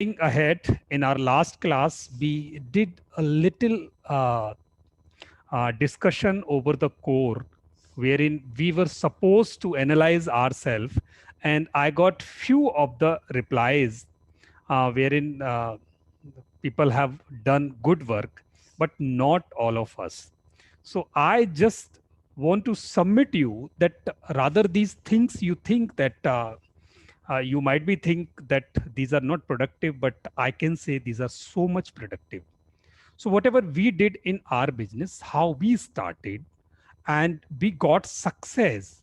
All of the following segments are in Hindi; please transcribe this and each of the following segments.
Going ahead, in our last class, we did a little discussion over the core, wherein we were supposed to analyze ourselves, and I got few of the replies, wherein people have done good work, but not all of us. So I just want to submit you that rather these things you think that you might be think that these are not productive, but I can say these are so much productive. So whatever we did in our business, how we started, and we got success,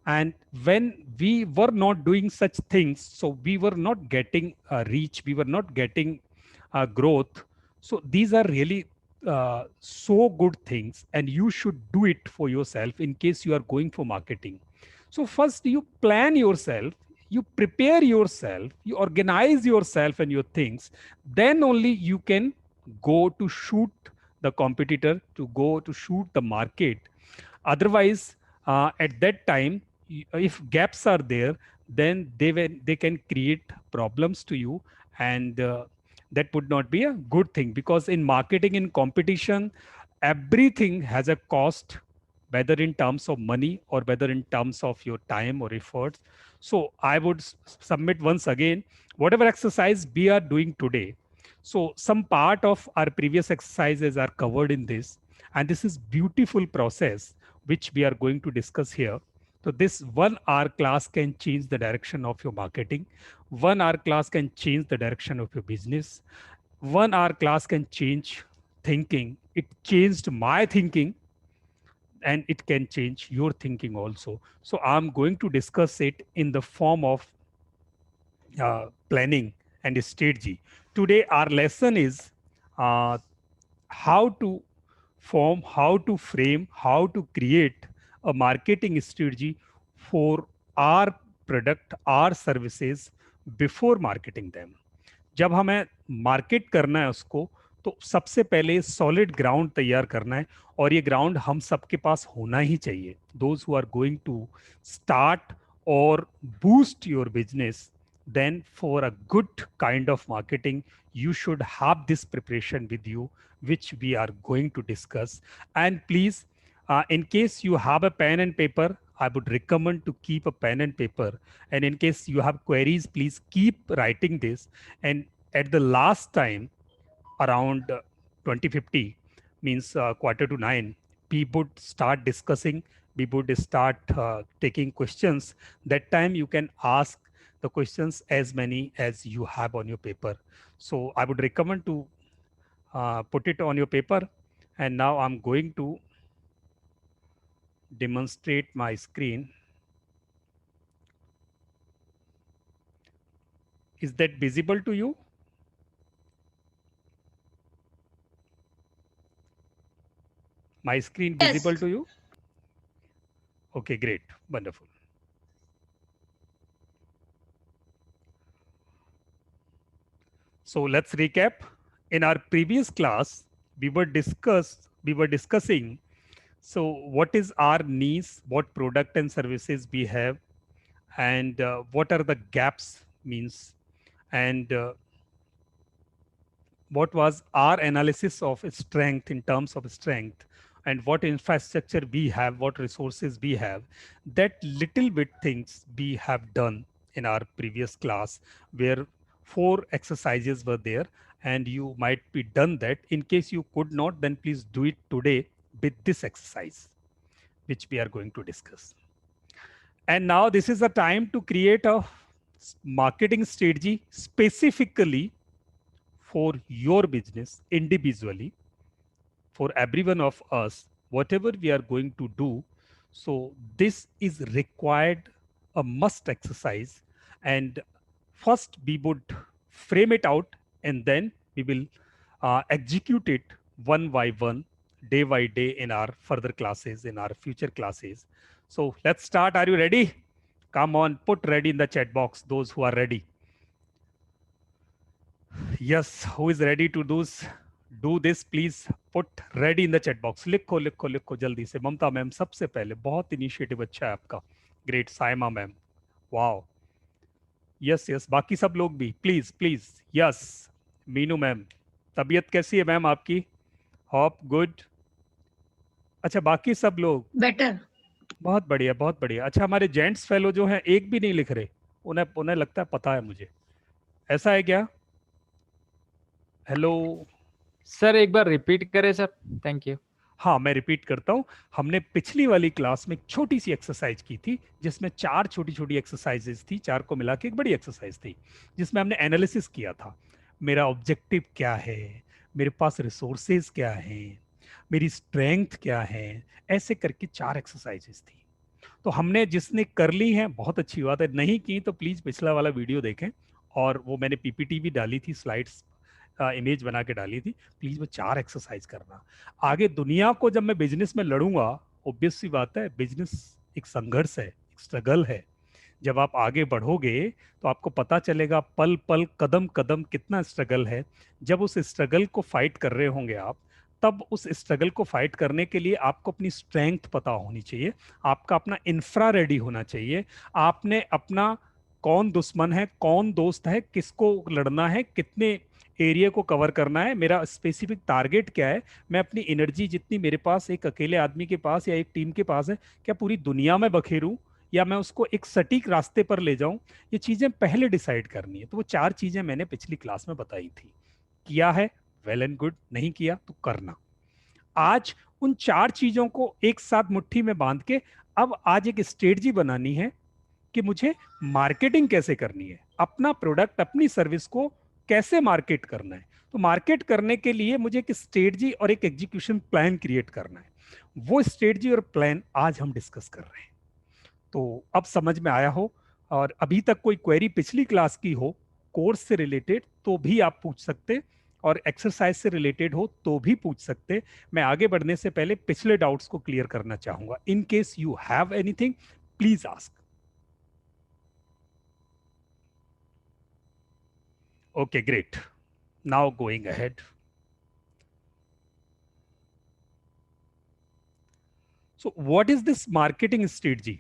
and when we were not doing such things, so we were not getting reach, we were not getting growth. So these are really so good things, and you should do it for yourself in case you are going for marketing. So first you plan yourself, you prepare yourself, you organize yourself and your things, then only you can go to shoot the competitor, to go to shoot the market. Otherwise, at that time, if gaps are there, then they can create problems to you, and that would not be a good thing, because in marketing, in competition, everything has a cost, whether in terms of money or whether in terms of your time or efforts. So I would submit once again, whatever exercise we are doing today, so some part of our previous exercises are covered in this, and this is beautiful process which we are going to discuss here. So this 1 hour class can change the direction of your marketing. 1 hour class can change the direction of your business. 1 hour class can change thinking. It changed my thinking, and it can change your thinking also. So I'm going to discuss it in the form of planning and strategy. Today, our lesson is uh, how to form, how to frame, how to create a marketing strategy for our product, our services before marketing them. जब हमें मार्केट करना है उसको, तो सबसे पहले सॉलिड ग्राउंड तैयार करना है, और ये ग्राउंड हम सबके पास होना ही चाहिए. Those who are going to start और boost your business, then for a good kind of marketing, you should have this preparation with you, which we are going to discuss. And please, in case you have a pen and paper, I would recommend to keep a pen and paper, and in case you have queries, please keep writing this. And at the last time, around 2050, means quarter to 9, we would start discussing, we would start taking questions. That time you can ask the questions as many as you have on your paper. So I would recommend to put it on your paper. And now I'm going to demonstrate my screen. Is that visible to you? My screen visible Yes. to you? Okay, great, wonderful. So let's recap. In our previous class, we were discussing, so what is our niche, what product and services we have, and what are the gaps means, and what was our analysis of strength in terms of strength, and what infrastructure we have, what resources we have. That little bit things we have done in our previous class, where 4 exercises were there, and you might be done that. In case you could not, then please do it today with this exercise, which we are going to discuss. And now this is the time to create a marketing strategy specifically for your business individually, for every one of us, whatever we are going to do. So this is required, a must exercise. And first we would frame it out, and then we will execute it one by one, day by day, in our further classes, in our future classes. So let's start. Are you ready? Come on, put ready in the chat box, those who are ready. Yes, who is ready to do this? Please put ready in the chat box. लिखो लिखो लिखो जल्दी से. ममता मैम सबसे पहले, बहुत इनिशिएटिव अच्छा है आपका. Great. Saima ma'am, wow. Yes yes, बाकी सब लोग भी please please. Yes, Meenu ma'am, तबीयत कैसी है मैम आपकी? Hope good. अच्छा, बाकी सब लोग? बेटर। बहुत बढ़िया बहुत बढ़िया। अच्छा, हमारे जेंट्स फेलो जो हैं एक भी नहीं लिख रहे, उन्हें उन्हें लगता है पता है मुझे, ऐसा है क्या? हेलो। सर एक बार रिपीट करें सर, थैंक यू। हाँ, मैं रिपीट करता हूँ। हमने पिछली वाली क्लास में एक छोटी सी एक्सरसाइज की थी, जिसमें 4 छोटी छोटी एक्सरसाइजेस थी, 4 को मिला के एक बड़ी एक्सरसाइज थी, जिसमें हमने एनालिसिस किया था। मेरा ऑब्जेक्टिव क्या है, मेरे पास रिसोर्सेज क्या हैं, मेरी स्ट्रेंथ क्या है, ऐसे करके 4 एक्सरसाइजेस थी। तो हमने जिसने कर ली है बहुत अच्छी बात है, नहीं की तो प्लीज पिछला वाला वीडियो देखें। और वो मैंने पीपीटी भी डाली थी, स्लाइड्स इमेज बना के डाली थी। प्लीज वो 4 एक्सरसाइज करना। आगे दुनिया को जब मैं बिजनेस में लड़ूंगा, ऑब्वियस सी बात है, बिजनेस एक संघर्ष है, एक स्ट्रगल है। जब आप आगे बढ़ोगे तो आपको पता चलेगा पल पल कदम कदम कितना स्ट्रगल है। जब उस स्ट्रगल को फाइट कर रहे होंगे आप, तब उस स्ट्रगल को फाइट करने के लिए आपको अपनी स्ट्रेंथ पता होनी चाहिए, आपका अपना इंफ्रा रेडी होना चाहिए। आपने अपना कौन दुश्मन है, कौन दोस्त है, किसको लड़ना है, कितने एरिया को कवर करना है, मेरा स्पेसिफिक टारगेट क्या है, मैं अपनी एनर्जी जितनी मेरे पास एक अकेले आदमी के पास या एक टीम के पास है, क्या पूरी दुनिया में बखेरूं या मैं उसको एक सटीक रास्ते पर ले जाऊं, ये चीजें पहले डिसाइड करनी है। तो वो 4 चीजें मैंने पिछली क्लास में बताई थी। किया है, वेल एंड गुड, नहीं किया तो करना। आज उन 4 चीजों को एक साथ मुट्ठी में बांध के अब आज एक स्ट्रेटजी बनानी है कि मुझे मार्केटिंग कैसे करनी है, अपना प्रोडक्ट अपनी सर्विस को कैसे मार्केट करना है। तो मार्केट करने के लिए मुझे एक स्ट्रेटजी और एक एग्जीक्यूशन प्लान क्रिएट करना है। वो स्ट्रेटजी और प्लान आज हम डिस्कस कर रहे हैं। तो अब समझ में आया हो, और अभी तक कोई क्वेरी पिछली क्लास की हो, कोर्स से रिलेटेड, तो भी आप पूछ सकते, और एक्सरसाइज से रिलेटेड हो तो भी पूछ सकते। मैं आगे बढ़ने से पहले पिछले डाउट्स को क्लियर करना चाहूंगा। इन case you have anything, please ask. Okay, great. Now going ahead. So, what is this marketing strategy?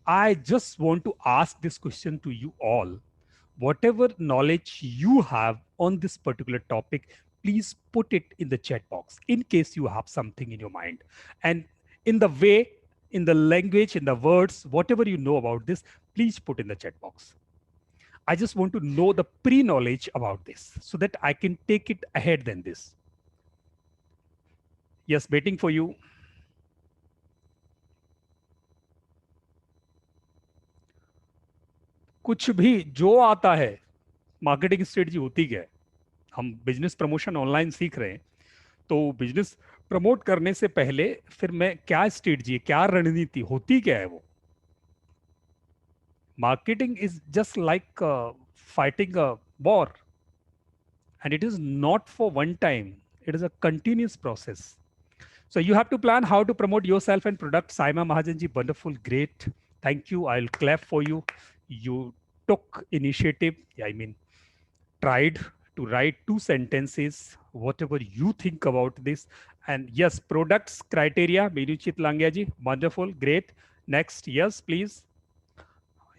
I just want to ask this question to you all. Whatever knowledge you have on this particular topic, please put it in the chat box in case you have something in your mind. And in the way, in the language, in the words, whatever you know about this, please put in the chat box. I just want to know the pre knowledge about this so that I can take it ahead than this. Yes, waiting for you. कुछ भी जो आता है, मार्केटिंग स्ट्रेटजी होती क्या है? हम बिजनेस प्रमोशन ऑनलाइन सीख रहे हैं, तो बिजनेस प्रमोट करने से पहले फिर मैं क्या स्ट्रेटजी, क्या रणनीति होती क्या है वो? Marketing is just like fighting a war, and it is not for one time, it is a continuous process. So you have to plan how to promote yourself and product. Saima Mahajanji, wonderful, great. Thank you. I'll clap for you. You took initiative. I mean, tried to write 2 sentences, whatever you think about this. And yes, products criteria. Menuchit Langyaji, wonderful, great. Next, yes, please.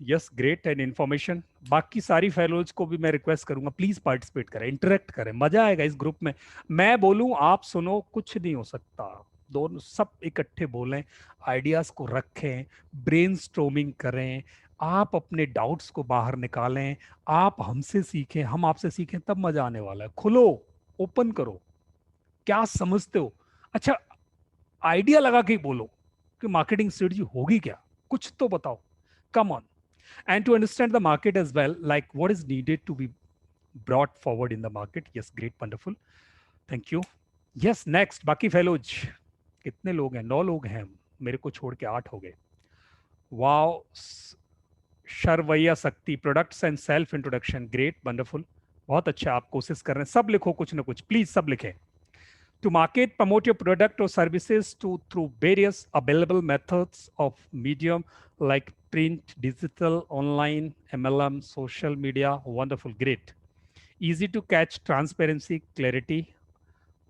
Yes, great and information. बाकी सारी फेलोज को भी मैं रिक्वेस्ट करूंगा, प्लीज पार्टिसिपेट करें, इंटरेक्ट करें, मजा आएगा इस ग्रुप में। मैं बोलूं आप सुनो, कुछ नहीं हो सकता, दोनों सब इकट्ठे बोलें, आइडियाज को रखें, ब्रेनस्टॉर्मिंग करें, आप अपने डाउट्स को बाहर निकालें, आप हमसे सीखें, हम आपसे सीखें, तब मजा आने वाला है। खुलो, ओपन करो, क्या समझते हो? अच्छा, आइडिया लगा के बोलो कि मार्केटिंग स्ट्रेटजी होगी क्या, कुछ तो बताओ, come on. And to understand the market as well, like what is needed to be brought forward in the market. Yes, great, wonderful, thank you. Yes, next, बाकी फेलोज कितने लोग हैं? 9 लोग हैं, मेरे को छोड़ के 8 हो गए. वाओ, शर्वैया शक्ति, products and self introduction, great, wonderful, बहुत अच्छा, आप कोशिश कर रहे हैं, सब लिखो कुछ ना कुछ, प्लीज सब लिखें. To market, promote your product or services through various available methods of medium like print, digital, online, MLM, social media. Wonderful, great. Easy to catch, transparency, clarity.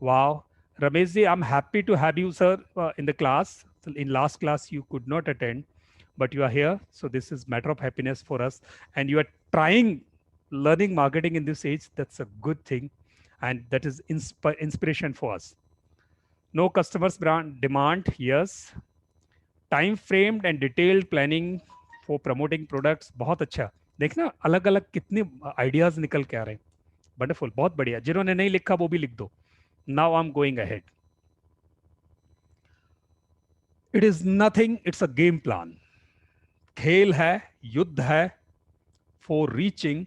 Wow. Rameshji, I'm happy to have you, sir, in the class. In last class, you could not attend, but you are here. So this is matter of happiness for us. And you are trying learning marketing in this age. That's a good thing. And that is inspiration for us. No customers brand demand. Yes. Time framed and detailed planning for promoting products. बहुत अच्छा. देखना अलग अलग कितने आइडियाज निकल के आ रहे हैं. वंडरफुल, बहुत बढ़िया. जिन्होंने नहीं लिखा वो भी लिख दो. Now I am going ahead. It is nothing, it's a game plan. खेल है, युद्ध है for reaching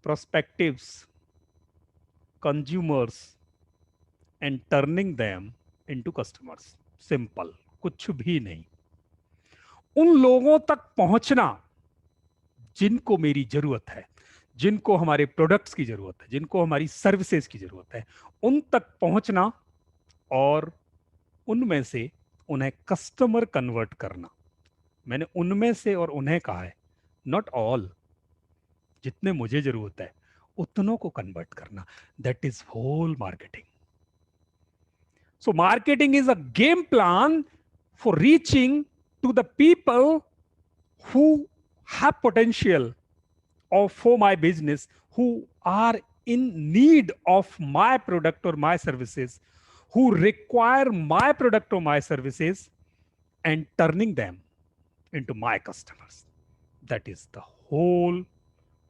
prospectives, consumers and turning them into customers. Simple, कुछ भी नहीं. उन लोगों तक पहुंचना जिनको मेरी जरूरत है, जिनको हमारे प्रोडक्ट्स की जरूरत है, जिनको हमारी सर्विसेज की जरूरत है, उन तक पहुंचना और उनमें से उन्हें कस्टमर कन्वर्ट करना. मैंने उनमें से और उन्हें कहा है, नॉट ऑल. जितने मुझे जरूरत है उतनों को कन्वर्ट करना. That is whole marketing. So marketing is a game plan for reaching to the people who have potential or for my business, who are in need of my product or my services, who require my product or my services, and turning them into my customers. That is the whole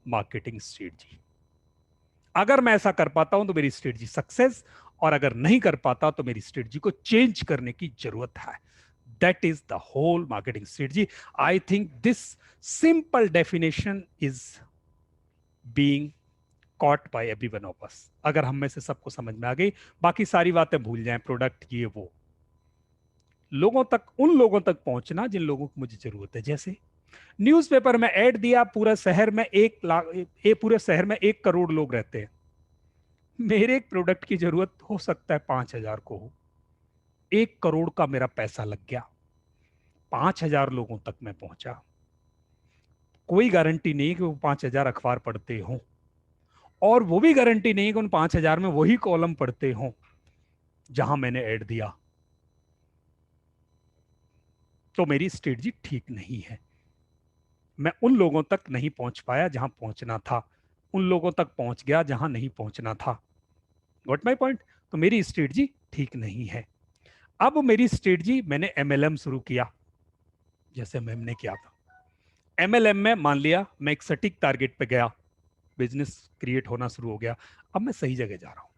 marketing strategy. अगर मैं ऐसा कर पाता हूं तो मेरी स्ट्रेटजी सक्सेस, और अगर नहीं कर पाता तो मेरी स्ट्रेटजी को चेंज करने की जरूरत है. That is the whole marketing strategy. I think this simple definition is being caught by everyone of us. अगर हम में से सबको समझ में आ गई, बाकी सारी बातें भूल जाएं, प्रोडक्ट ये वो. लोगों तक, उन लोगों तक पहुंचना जिन लोगों को मुझे जरूरत है. जैसे न्यूज़पेपर में ऐड दिया, पूरा शहर में 1 लाख, पूरे शहर में 1 करोड़ लोग रहते हैं. मेरे एक प्रोडक्ट की जरूरत हो सकता है 5,000 को हो. 1 करोड़ का मेरा पैसा लग गया, 5,000 लोगों तक मैं पहुंचा. कोई गारंटी नहीं कि वो 5,000 अखबार पढ़ते हों, और वो भी गारंटी नहीं कि उन 5,000 में वही कॉलम पढ़ते हों जहां मैंने ऐड दिया. तो मेरी स्ट्रेटजी ठीक नहीं है. मैं उन लोगों तक नहीं पहुंच पाया जहां पहुंचना था, उन लोगों तक पहुंच गया जहां नहीं पहुंचना था. Got my point. तो मेरी स्ट्रेटजी ठीक नहीं है. अब मेरी स्ट्रेटजी, मैंने एमएलएम शुरू किया जैसे मैम ने किया था. एमएलएम में मान लिया मैं एक सटीक टारगेट पे गया, बिजनेस क्रिएट होना शुरू हो गया. अब मैं सही जगह जा रहा हूं.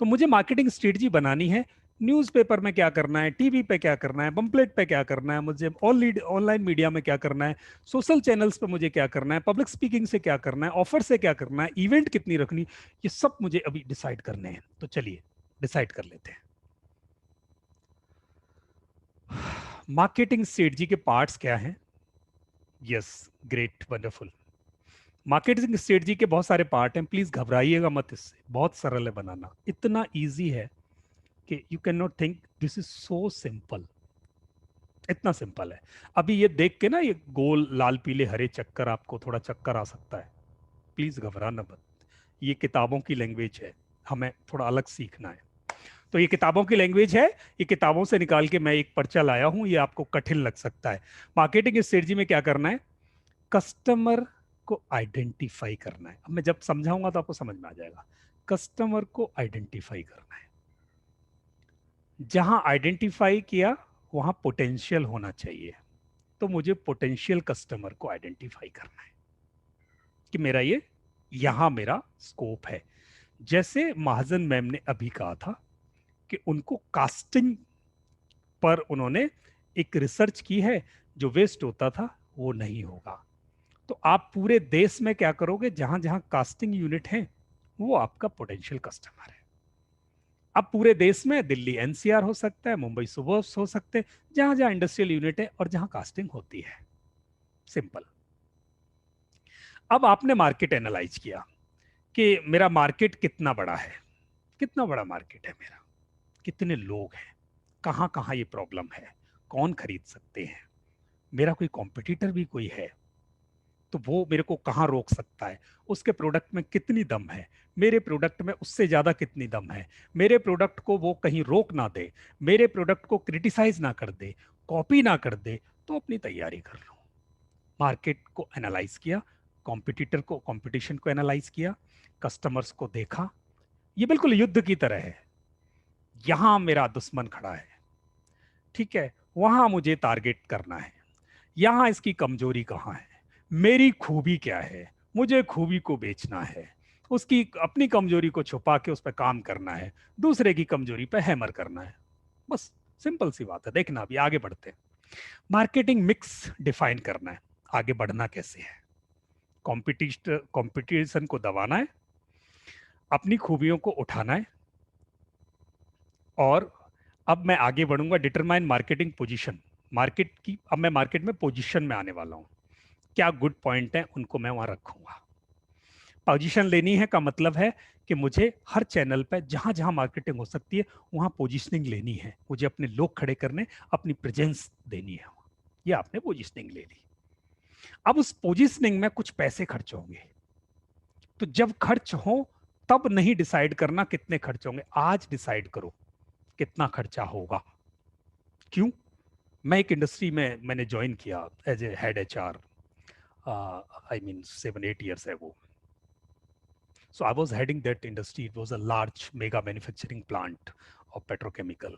तो मुझे मार्केटिंग स्ट्रेटजी बनानी है. न्यूज़पेपर में क्या करना है, टीवी पे क्या करना है, पंपलेट पे क्या करना है, मुझे ऑनलाइन मीडिया में क्या करना है, सोशल चैनल्स पे मुझे क्या करना है, पब्लिक स्पीकिंग से क्या करना है, ऑफर से क्या करना है, इवेंट कितनी रखनी, ये सब मुझे अभी डिसाइड करने हैं. तो चलिए डिसाइड कर लेते हैं. मार्केटिंग स्ट्रेटजी के पार्ट्स क्या हैं? Yes, great, wonderful. Marketing strategy के बहुत सारे पार्ट हैं. प्लीज घबराइएगा मत, इससे बहुत सरल है बनाना. इतना इजी है कि you can not think this is so simple. इतना सिंपल है. अभी ये देख के ना, ये गोल लाल पीले हरे चक्कर, आपको थोड़ा चक्कर आ सकता है. प्लीज घबराना मत. ये किताबों की लैंग्वेज है, हमें थोड़ा अलग सीखना है. तो ये किताबों की लैंग्वेज है, ये किताबों से निकाल के मैं एक पर्चा लाया हूं. ये आपको कठिन लग सकता है. मार्केटिंग स्ट्रेटजी में क्या करना है? कस्टमर को आइडेंटिफाई करना है. अब मैं जब समझाऊंगा तो आपको समझ में आ जाएगा. कस्टमर को आइडेंटिफाई करना है. जहां आइडेंटिफाई किया वहां पोटेंशियल होना चाहिए. तो मुझे पोटेंशियल कस्टमर को आइडेंटिफाई करना है कि मेरा ये, यहां मेरा स्कोप है. जैसे महाजन मैम ने अभी कहा था कि उनको कास्टिंग पर उन्होंने एक रिसर्च की है, जो वेस्ट होता था वो नहीं होगा. तो आप पूरे देश में क्या करोगे, जहां जहां कास्टिंग यूनिट है वो आपका पोटेंशियल कस्टमर है. अब पूरे देश में दिल्ली एनसीआर हो सकता है, मुंबई सुबर्ब्स हो सकते हैं, जहां जहां इंडस्ट्रियल यूनिट है और जहां कास्टिंग होती है. सिंपल. अब आपने मार्केट एनालाइज किया कि मेरा मार्केट कितना बड़ा है, कितना बड़ा मार्केट है मेरा, कितने लोग हैं, कहां कहां ये प्रॉब्लम है, कौन खरीद सकते हैं, मेरा कोई कॉम्पिटिटर भी कोई है तो वो मेरे को कहाँ रोक सकता है, उसके प्रोडक्ट में कितनी दम है, मेरे प्रोडक्ट में उससे ज़्यादा कितनी दम है, मेरे प्रोडक्ट को वो कहीं रोक ना दे, मेरे प्रोडक्ट को क्रिटिसाइज ना कर दे, कॉपी ना कर दे, तो अपनी तैयारी कर लो। मार्केट को एनालाइज किया, कंपटीशन को एनालाइज किया, कस्टमर्स को देखा। ये बिल्कुल युद्ध की तरह है। यहां मेरा दुश्मन खड़ा है, ठीक है, वहां मुझे टारगेट करना है, यहां इसकी कमजोरी कहाँ है, मेरी खूबी क्या है, मुझे खूबी को बेचना है, उसकी अपनी कमजोरी को छुपा के उस पर काम करना है, दूसरे की कमजोरी पे हैमर करना है। बस सिंपल सी बात है। देखना अभी आगे बढ़ते हैं। मार्केटिंग मिक्स डिफाइन करना है, आगे बढ़ना कैसे है। कंपटीशन को दबाना है, अपनी खूबियों को उठाना है, और अब मैं आगे बढ़ूंगा। डिटरमाइन मार्केटिंग पोजीशन, मार्केट की, अब मैं मार्केट में पोजीशन में आने वाला हूं। क्या गुड पॉइंट है उनको मैं वहां रखूंगा। पोजीशन लेनी है का मतलब है कि मुझे हर चैनल पे जहां जहां मार्केटिंग हो सकती है वहां पोजीशनिंग लेनी है, मुझे अपने लोग खड़े करने, अपनी प्रेजेंस देनी है। ये आपने पोजीशनिंग ले ली। अब उस पोजीशनिंग में कुछ पैसे खर्च होंगे, तो जब खर्च हो तब नहीं डिसाइड करना कितने खर्च होंगे, आज डिसाइड करो कितना खर्चा होगा। क्यों? मैं एक इंडस्ट्री में मैंने ज्वाइन किया as a head HR, I mean 7-8 years ago. So I was heading that industry. It was a large mega manufacturing plant of petrochemical.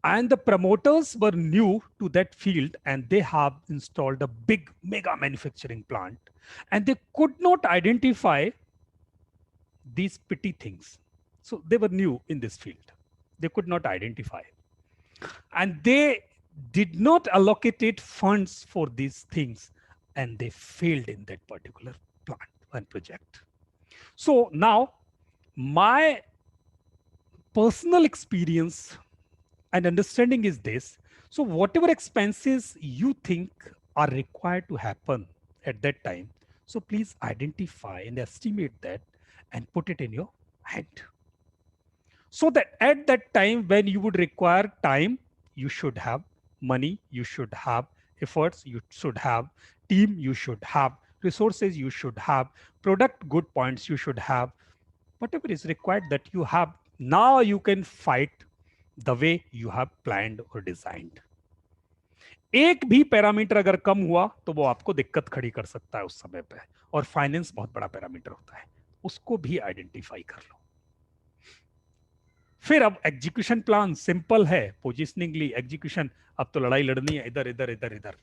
And the promoters were new to that field, and they have installed a big mega manufacturing plant. And they could not identify these petty things. So they were new in this field. They could not identify. And they did not allocate funds for these things. And they failed in that particular plant and project. So now my personal experience and understanding is this. So whatever expenses you think are required to happen at that time, so please identify and estimate that and put it in your hand, so that at that time when you would require time, you should have money, you should have efforts, you should have team, you should have resources, you should have product good points, you should have whatever is required, that you have. Now you can fight the way you have planned or designed. एक भी पैरामीटर अगर कम हुआ तो वो आपको दिक्कत खड़ी कर सकता है उस समय पे, और फाइनेंस बहुत बड़ा पैरामीटर होता है, उसको भी आइडेंटिफाई कर लो। फिर अब एग्जीक्यूशन प्लान सिंपल है, पोजिशनिंगली एग्जीक्यूशन, अब तो लड़ाई लड़नी है इधर इधर इधर इधर,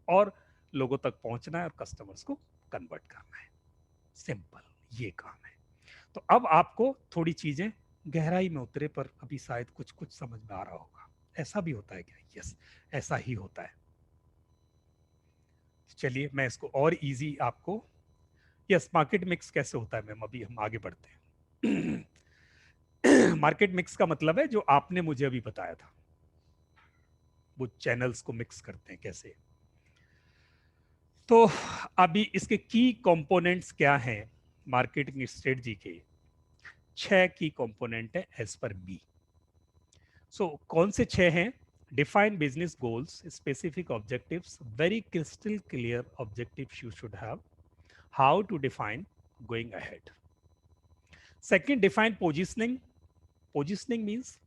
और लोगों तक पहुंचना है और कस्टमर्स को कन्वर्ट करना है। सिंपल ये काम है। तो अब आपको थोड़ी चीजें गहराई में उतरे पर अभी शायद कुछ कुछ समझ में आ रहा होगा। ऐसा भी होता है क्या? यस, ऐसा ही होता है। चलिए मैं इसको और इजी आपको, यस, मार्केट मिक्स कैसे होता है मैम, अभी हम आगे बढ़ते हैं। मार्केट मिक्स का मतलब है जो आपने मुझे अभी बताया था, वो चैनल्स को मिक्स करते हैं कैसे। तो अभी इसके की कंपोनेंट्स क्या हैं मार्केटिंग स्ट्रेटजी के? 6 की कंपोनेंट है एज पर मी। सो कौन से 6 हैं? Define business goals, specific objectives, very crystal clear objectives you should have, how to define, going ahead. Second, define positioning. Positioning means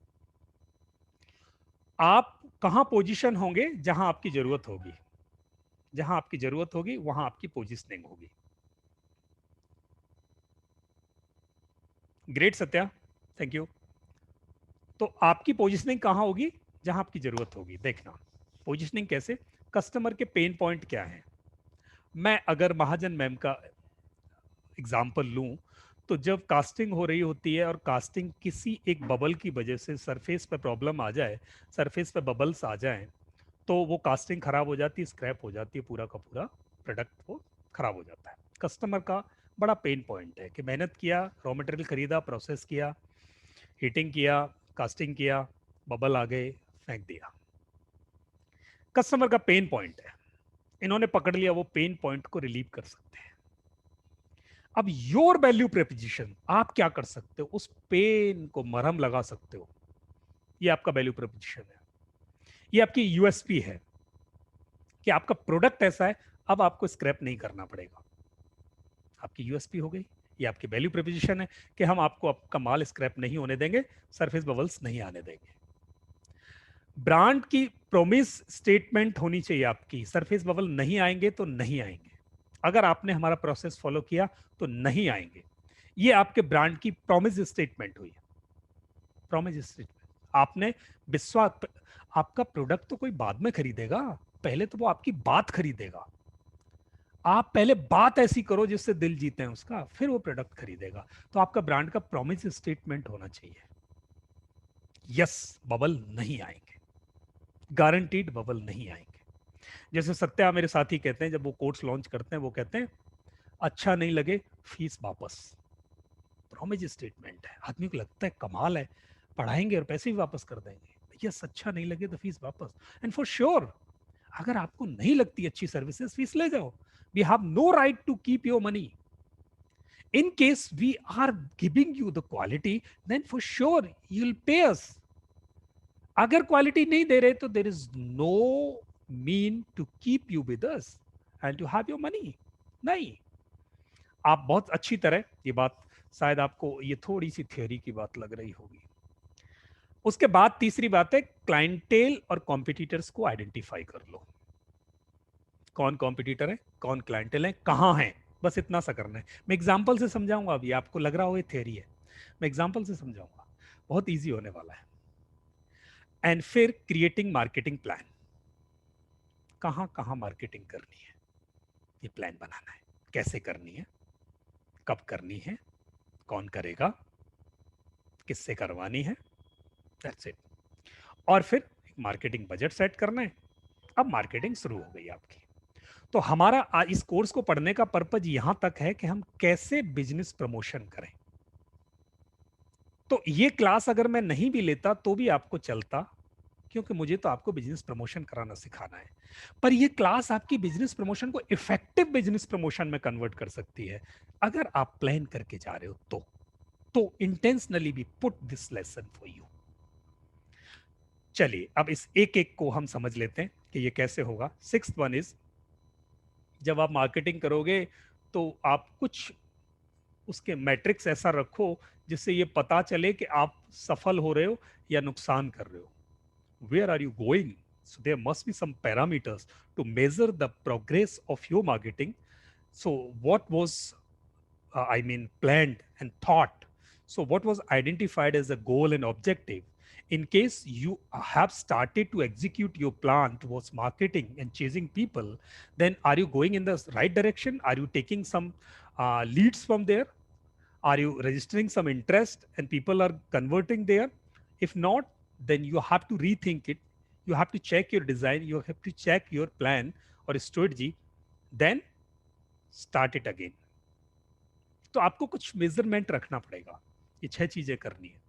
आप कहां पोजीशन होंगे, जहां आपकी जरूरत होगी, जहां आपकी जरूरत होगी वहां आपकी पोजिशनिंग होगी। Great Satya, thank you. तो आपकी पोजिशनिंग कहां होगी? जहां आपकी जरूरत होगी। देखना पोजिशनिंग कैसे, कस्टमर के पेन पॉइंट क्या है। मैं अगर महाजन मैम का एग्जाम्पल लूं, तो जब कास्टिंग हो रही होती है और कास्टिंग किसी एक बबल की वजह से सरफेस पे प्रॉब्लम आ जाए, सरफेस पे बबल्स आ जाएं, तो वो कास्टिंग खराब हो जाती है, स्क्रैप हो जाती है, पूरा का पूरा प्रोडक्ट वो खराब हो जाता है। कस्टमर का बड़ा पेन पॉइंट है कि मेहनत किया, रॉ मटेरियल खरीदा, प्रोसेस किया, हीटिंग किया, कास्टिंग किया, बबल आ गए, फेंक दिया। कस्टमर का पेन पॉइंट है, इन्होंने पकड़ लिया, वो पेन पॉइंट को रिलीव कर सकते हैं। अब योर वैल्यू प्रोपोजिशन, आप क्या कर सकते हो? उस पेन को मरहम लगा सकते हो। ये आपका वैल्यू प्रोपोजिशन है, ये आपकी यूएसपी है कि आपका प्रोडक्ट ऐसा है, अब आपको स्क्रैप नहीं करना पड़ेगा। आपकी यूएसपी हो गई, ये आपकी वैल्यू प्रोपोजिशन है कि हम आपको आपका माल स्क्रैप नहीं होने देंगे, सरफेस बबल्स नहीं आने देंगे। ब्रांड की प्रोमिस स्टेटमेंट होनी चाहिए आपकी, सरफेस बबल नहीं आएंगे तो नहीं आएंगे, अगर आपने हमारा प्रोसेस फॉलो किया तो नहीं आएंगे। ये आपके ब्रांड की प्रॉमिस स्टेटमेंट हुई। प्रॉमिस स्टेटमेंट, आपने विश्वास, आपका प्रोडक्ट तो कोई बाद में खरीदेगा, पहले तो वो आपकी बात खरीदेगा। आप पहले बात ऐसी करो जिससे दिल जीते हैं उसका, फिर वो प्रोडक्ट खरीदेगा। तो आपका ब्रांड का प्रॉमिस स्टेटमेंट होना चाहिए। यस, बबल नहीं आएंगे, गारंटीड बबल नहीं आएंगे। जैसे सत्या मेरे साथी कहते हैं, जब वो कोर्स लॉन्च करते हैं वो कहते हैं अच्छा नहीं लगे फीस वापस। प्रॉमिस स्टेटमेंट है, आदमी को लगता है कमाल है, पढ़ाएंगे और पैसे भी वापस कर देंगे। यस, अच्छा नहीं लगे तो फीस वापस। एंड फॉर श्योर, अगर आपको नहीं लगती अच्छी सर्विसेज, फीस ले जाओ। We have no right to keep your money. In case we are giving you the quality, then for sure you'll pay us. अगर क्वालिटी नहीं दे रहे तो there is no mean to keep you with us and to have your money. नहीं, आप बहुत अच्छी तरह, ये बात शायद आपको ये थोड़ी सी थ्योरी की बात लग रही होगी। उसके बाद तीसरी बात है, क्लाइंटेल और कॉम्पिटिटर्स को आइडेंटिफाई कर लो। कौन कॉम्पिटिटर है, कौन क्लाइंटेल है, कहां है, बस इतना सा करना है। मैं एग्जांपल से समझाऊंगा, अभी आपको लग रहा हो ये थ्योरी है, मैं एग्जांपल से समझाऊंगा, बहुत इजी होने वाला है। एंड फिर क्रिएटिंग मार्केटिंग प्लान, कहां कहां मार्केटिंग करनी है, ये प्लान बनाना है। कैसे करनी है, कब करनी है, कौन करेगा, किससे करवानी है, दैट्स इट। और फिर एक मार्केटिंग बजट सेट करना है। अब मार्केटिंग शुरू हो गई आपकी। तो हमारा इस कोर्स को पढ़ने का पर्पज यहां तक है कि हम कैसे बिजनेस प्रमोशन करें। तो ये क्लास अगर मैं नहीं भी लेता तो भी आपको चलता, क्योंकि मुझे तो आपको बिजनेस प्रमोशन कराना सिखाना है। पर ये क्लास आपकी बिजनेस प्रमोशन को इफेक्टिव बिजनेस प्रमोशन में कन्वर्ट कर सकती है, अगर आप प्लान करके जा रहे हो तो इंटेंशनली भी put this lesson for you. चलिए अब इस एक एक को हम समझ लेते हैं कि ये कैसे होगा। सिक्स्थ वन इज, जब आप मार्केटिंग करोगे तो आप कुछ उसके मैट्रिक्स ऐसा रखो जिससे ये पता चले कि आप सफल हो रहे हो या नुकसान कर रहे हो। Where are you going? So there must be some parameters to measure the progress of your marketing. So what was, planned and thought? So what was identified as a goal and objective? In case you have started to execute your plan towards marketing and chasing people, then are you going in the right direction? Are you taking some leads from there? Are you registering some interest and people are converting there? If not, then you have to rethink it. You have to check your design. You have to check your plan or strategy. Then start it again. तो आपको कुछ मेजरमेंट रखना पड़ेगा। ये 6 चीजें करनी है।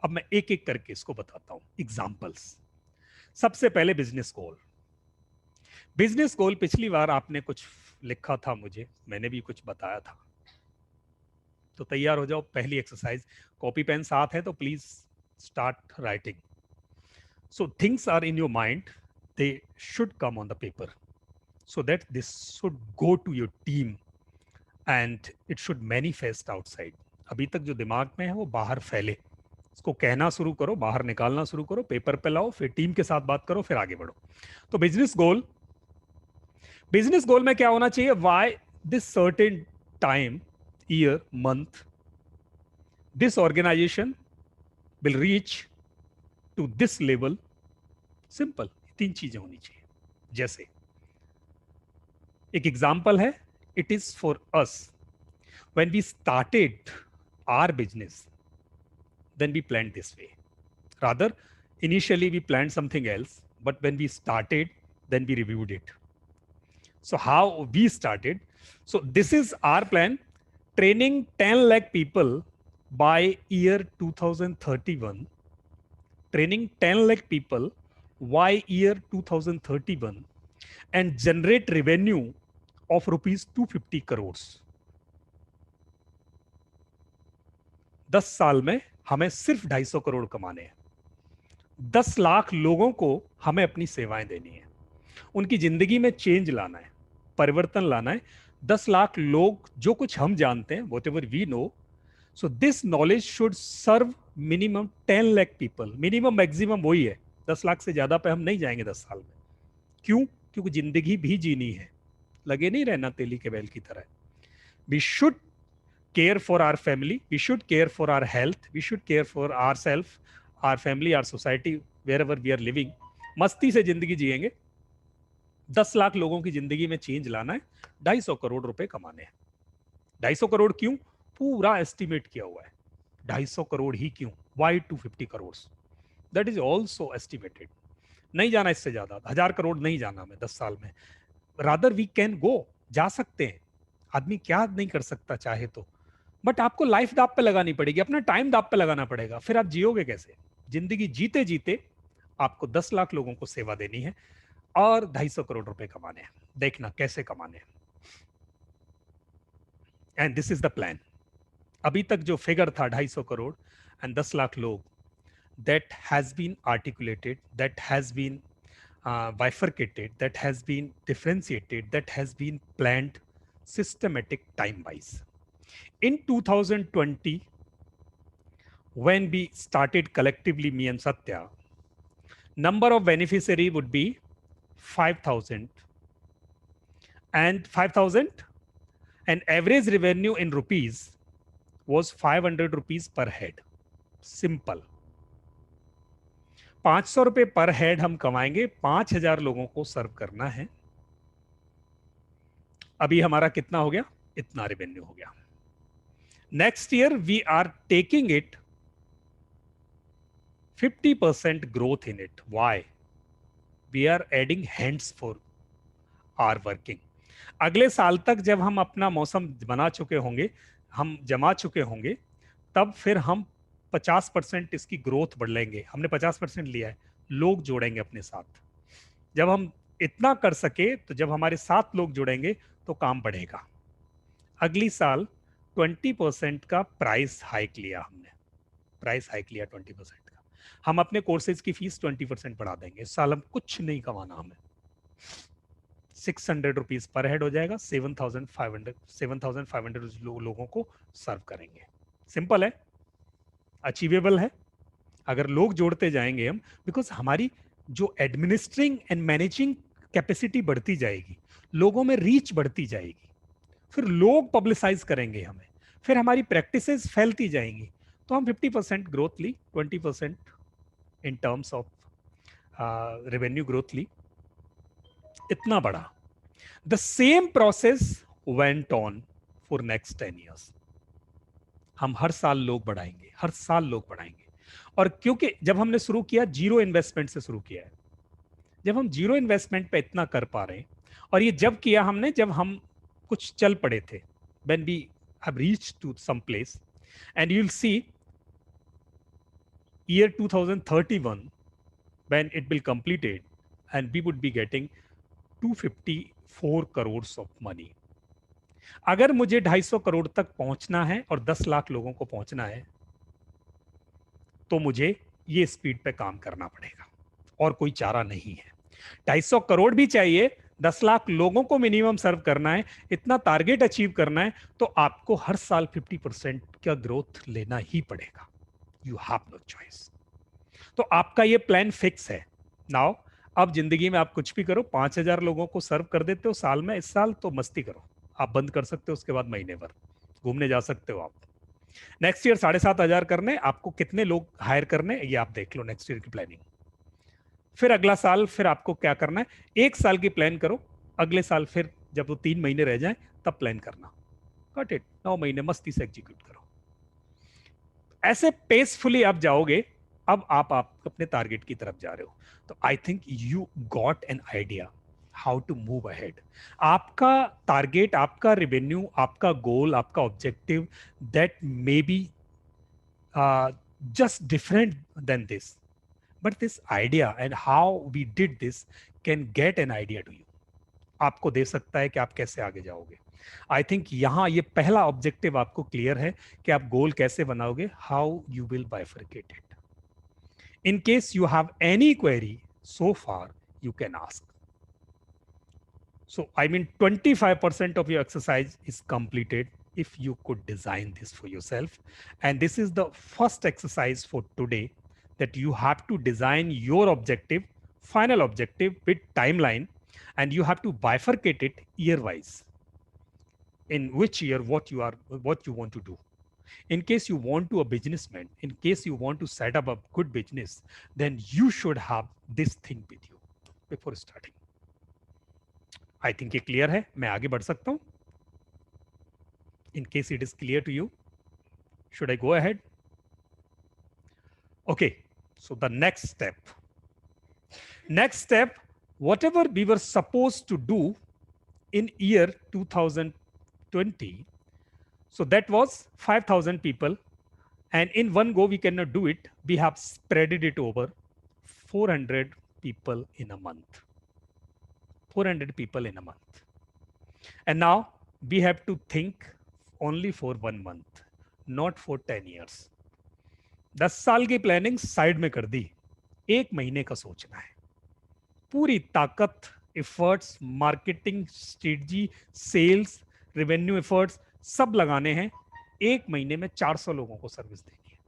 अब मैं एक एक करके इसको बताता हूं, एग्जाम्पल्स। सबसे पहले बिजनेस गोल। बिजनेस गोल पिछली बार आपने कुछ लिखा था मुझे, मैंने भी कुछ बताया था। तो तैयार हो जाओ, पहली एक्सरसाइज, कॉपी पेन साथ है तो please start writing. So things are in your mind, they should come on the paper so that this should go to your team and it should manifest outside. अभी तक जो दिमाग में है वो बाहर फैले, इसको कहना शुरू करो, बाहर निकालना शुरू करो, पेपर पे लाओ, फिर टीम के साथ बात करो, फिर आगे बढ़ो। तो बिजनेस गोल में क्या होना चाहिए? Why this certain time, year, month, this organisation will reach to this level. Simple, 3 चीजें होनी चाहिए। जैसे एक एग्जाम्पल है, it is for us when we started our business, then we planned this way. Rather, initially we planned something else, but when we started, then we reviewed it. So how we started? So this is our plan: training 10 lakh people by year 2031. Training 10 lakh people by year 2031 and generate revenue of rupees 250 crores. 10 साल में हमें सिर्फ 250 करोड़ कमाने हैं। 10 लाख लोगों को हमें अपनी सेवाएं देनी है, उनकी जिंदगी में चेंज लाना है, परिवर्तन लाना है। 10 लाख लोग, जो कुछ हम जानते हैं, whatever we know, so this knowledge should serve minimum 10 lakh people. Minimum maximum वही है, 10 लाख से ज्यादा पे हम नहीं जाएंगे 10 साल में। क्यों? क्योंकि जिंदगी भी जीनी है, लगे नहीं रहना तेली के बैल की तरह। We should care for our family, we should care for our health, we should care for our self, our family, our society, wherever we are living. मस्ती से जिंदगी जिएंगे। 10 लाख लोगों की जिंदगी में चेंज लाना है, 250 करोड़ रुपए कमाने हैं। 250 करोड़ क्यों? पूरा एस्टिमेट किया हुआ है। 250 करोड़ ही क्यों? Why 250 crore? That is also estimated. नहीं जाना इससे ज्यादा, 1000 करोड़ नहीं जाना मैं 10 साल में। रादर वी कैन गो, जा सकते हैं। आदमी क्या नहीं कर सकता चाहे तो, बट आपको लाइफ दाप पे लगानी पड़ेगी, अपना टाइम दाप पे लगाना पड़ेगा। फिर आप जियोगे कैसे? जिंदगी जीते जीते आपको 10 लाख लोगों को सेवा देनी है और 250 करोड़ रुपए कमाने हैं। देखना कैसे कमाने हैं। And this is the plan. अभी तक जो फिगर था 250 करोड़ एंड 10 लाख लोग, that has been articulated, that has been bifurcated, that has been differentiated, that has been planned systematic time wise. In 2020, when we started collectively, me and Satya, number of beneficiary would be 5,000 and 5,000, and average revenue in rupees was 500 rupees per head. Simple. 500 रुपए पर हेड हम कमाएंगे, 5,000 लोगों को सर्व करना है। अभी हमारा कितना हो गया? इतना रेवेन्यू हो गया। Next year we are taking it 50% growth in it. Why? We are adding hands for our working. अगले साल तक जब हम अपना मौसम बना चुके होंगे, हम जमा चुके होंगे, तब फिर हम 50% इसकी ग्रोथ बढ़ लेंगे। हमने 50% लिया है, लोग जोड़ेंगे अपने साथ। जब हम इतना कर सके तो जब हमारे साथ लोग जुड़ेंगे तो काम बढ़ेगा। अगली साल 20% का प्राइस हाइक लिया हमने, प्राइस हाइक लिया 20% का। हम अपने कोर्सेज की फीस 20% बढ़ा देंगे। इस साल हम कुछ नहीं कमाना, हमें 600 रुपीज पर हेड हो जाएगा। 7,500 लोगों को सर्व करेंगे। सिंपल है, अचीवेबल है अगर लोग जोड़ते जाएंगे हम। बिकॉज हमारी जो एडमिनिस्ट्रिंग एंड मैनेजिंग कैपेसिटी बढ़ती जाएगी, लोगों में रीच बढ़ती जाएगी, फिर लोग पब्लिसाइज करेंगे हमें, फिर हमारी प्रैक्टिसेस फैलती जाएंगी। तो हम 50% ग्रोथ ली, 20% in terms of revenue growth ली, इतना बड़ा। The same process went on for next 10 years. हम हर साल लोग बढ़ाएंगे, हर साल लोग बढ़ाएंगे। और क्योंकि जब हमने शुरू किया, जीरो इन्वेस्टमेंट से शुरू किया है। जब हम जीरो इन्वेस्टमेंट पे इतना कर पा रहे हैं, और ये जब किया हमने जब हम कुछ चल पड़े थे, when we have reached to some place, and you'll see year 2031 when it will completed, and we would be getting 254 crores of money. अगर मुझे 250 करोड़ तक पहुंचना है और 10 लाख लोगों को पहुंचना है, तो मुझे ये स्पीड पे काम करना पड़ेगा और कोई चारा नहीं है। 250 करोड़ भी चाहिए, 10 लाख लोगों को मिनिमम सर्व करना है, इतना टारगेट अचीव करना है, तो आपको हर साल 50% का ग्रोथ लेना ही पड़ेगा। You have no choice. तो आपका ये प्लान फिक्स है। नाउ अब जिंदगी में आप कुछ भी करो, 5,000 लोगों को सर्व कर देते हो साल में। इस साल तो मस्ती करो, आप बंद कर सकते हो, उसके बाद महीने भर घूमने जा सकते हो आप। नेक्स्ट ईयर 7,500 करने, आपको कितने लोग हायर करने ये आप देख लो, नेक्स्ट ईयर की प्लानिंग। फिर अगला साल फिर आपको क्या करना है, एक साल की प्लान करो, अगले साल फिर जब वो 3 महीने रह जाए तब प्लान करना। Got it? 9 महीने मस्ती से एग्जीक्यूट करो। ऐसे पेसफुली आप जाओगे, अब आप अपने टारगेट की तरफ जा रहे हो। तो I think you got an idea how to move ahead. आपका टारगेट, आपका रेवेन्यू, आपका गोल, आपका objective, that may be just different than this, but this idea and how we did this can get an idea to you. आपको दे सकता है कि आप कैसे आगे जाओगे। आई थिंक यहां ये पहला ऑब्जेक्टिव आपको क्लियर है कि आप गोल कैसे बनाओगे, how you will bifurcate it. In case you have any query so far, you can ask. So I mean 25% of your exercise is completed if you could design this for yourself. And this is the first exercise for today. that you have to design your objective, final objective with timeline, and you have to bifurcate it year wise. In which year, what you want to do. In case you want to a businessman, in case you want to set up a good business, then you should have this thing with you before starting. I think ये clear है. मैं आगे बढ़ सकता हूं. In case it is clear to you, should I go ahead? Okay. So the next step, whatever we were supposed to do in year 2020, so that was 5,000 people, and in one go we cannot do it. We have spreaded it over 400 people in a month. 400 people in a month. And now we have to think only for 1 month, not for 10 years. 10 साल की प्लानिंग साइड में कर दी. 1 महीने का सोचना है. पूरी ताकत, efforts, marketing strategy, sales, revenue efforts सब लगाने हैं. 1 महीने में 400 लोगों को सर्विस देनी है.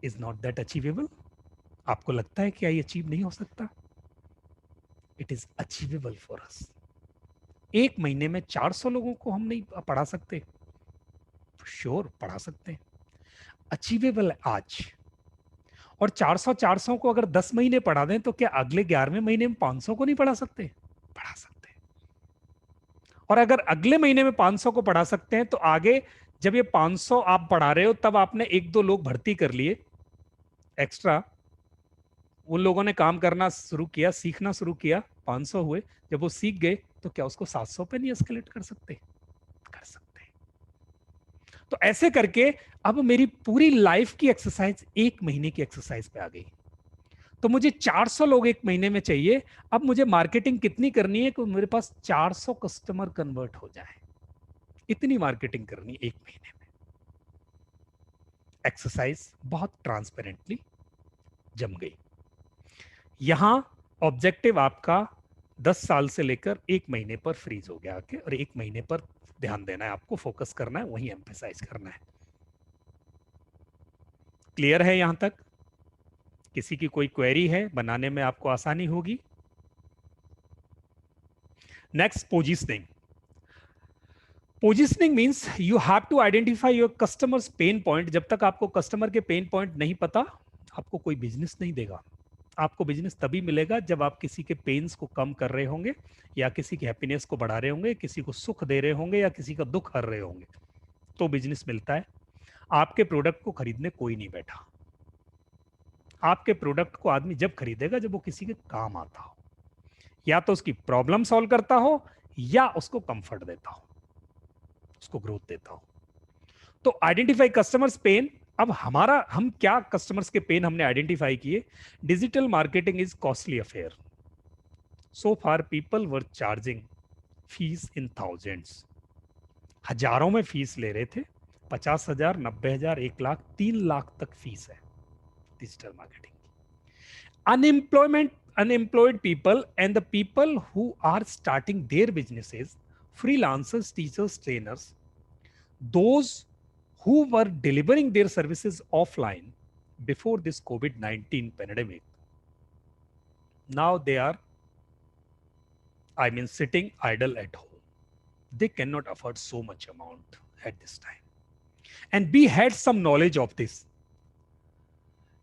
Is not that achievable? आपको लगता है कि ये अचीव नहीं हो सकता? It is achievable for us. 1 महीने में 400 लोगों को हम नहीं पढ़ा सकते? श्योर पढ़ा सकते हैं. अचीवेबल है आज. और 400 को अगर 10 महीने पढ़ा दें तो क्या अगले 11वें महीने में 500 को नहीं पढ़ा सकते? पढ़ा सकते हैं. और अगर अगले महीने में 500 को पढ़ा सकते हैं तो आगे जब ये 500 आप पढ़ा रहे हो तब आपने 1-2 लोग भर्ती कर लिए एक्स्ट्रा. उन लोगों ने काम करना शुरू किया, सीखना शुरू किया, 500 हुए. जब वो सीख गए तो क्या उसको 700 पे नहीं एस्केलेट कर सकते? कर सकते. तो ऐसे करके अब मेरी पूरी लाइफ की एक्सरसाइज 1 महीने की एक्सरसाइज पे आ गई. तो मुझे 400 लोग 1 महीने में चाहिए. अब मुझे मार्केटिंग कितनी करनी है कि मेरे पास 400 कस्टमर कन्वर्ट हो जाए. इतनी मार्केटिंग करनी 1 महीने में. एक्सरसाइज बहुत ट्रांसपेरेंटली जम गई. यहां ऑब्जेक्टिव आपका 10 साल से लेकर 1 महीने पर फ्रीज हो गया आके, और 1 महीने पर ध्यान देना है आपको, फोकस करना है, वहीं एम्फेसाइज करना है. क्लियर है यहां तक? किसी की कोई क्वेरी है? बनाने में आपको आसानी होगी. Next, positioning. Positioning means you have to identify your customers pain point. जब तक आपको कस्टमर के पेन पॉइंट नहीं पता, आपको कोई बिजनेस नहीं देगा. आपको बिजनेस तभी मिलेगा जब आप किसी के पेन्स को कम कर रहे होंगे, या किसी की हैप्पीनेस को बढ़ा रहे होंगे, किसी को सुख दे रहे होंगे, या किसी का दुख हर रहे होंगे, तो बिजनेस मिलता है. आपके प्रोडक्ट को खरीदने कोई नहीं बैठा. आपके प्रोडक्ट को आदमी जब खरीदेगा जब वो किसी के काम आता हो, या तो उसकी प्रॉब्लम सॉल्व करता हो, या उसको कंफर्ट देता हो, उसको ग्रोथ देता हो. तो आइडेंटिफाई कस्टमर्स पेन. अब हम क्या कस्टमर्स के पेन हमने आइडेंटिफाई किए. Digital marketing is costly affair. So far people were charging fees in thousands. हजारों में फीस ले रहे थे. 50,000, 90,000, 1 लाख, 3 लाख तक फीस है digital marketing. unemployed people and the people who are starting their businesses, freelancers, teachers, trainers, those who were delivering their services offline before this COVID-19 pandemic, now they are, sitting idle at home. They cannot afford so much amount at this time. And we had some knowledge of this.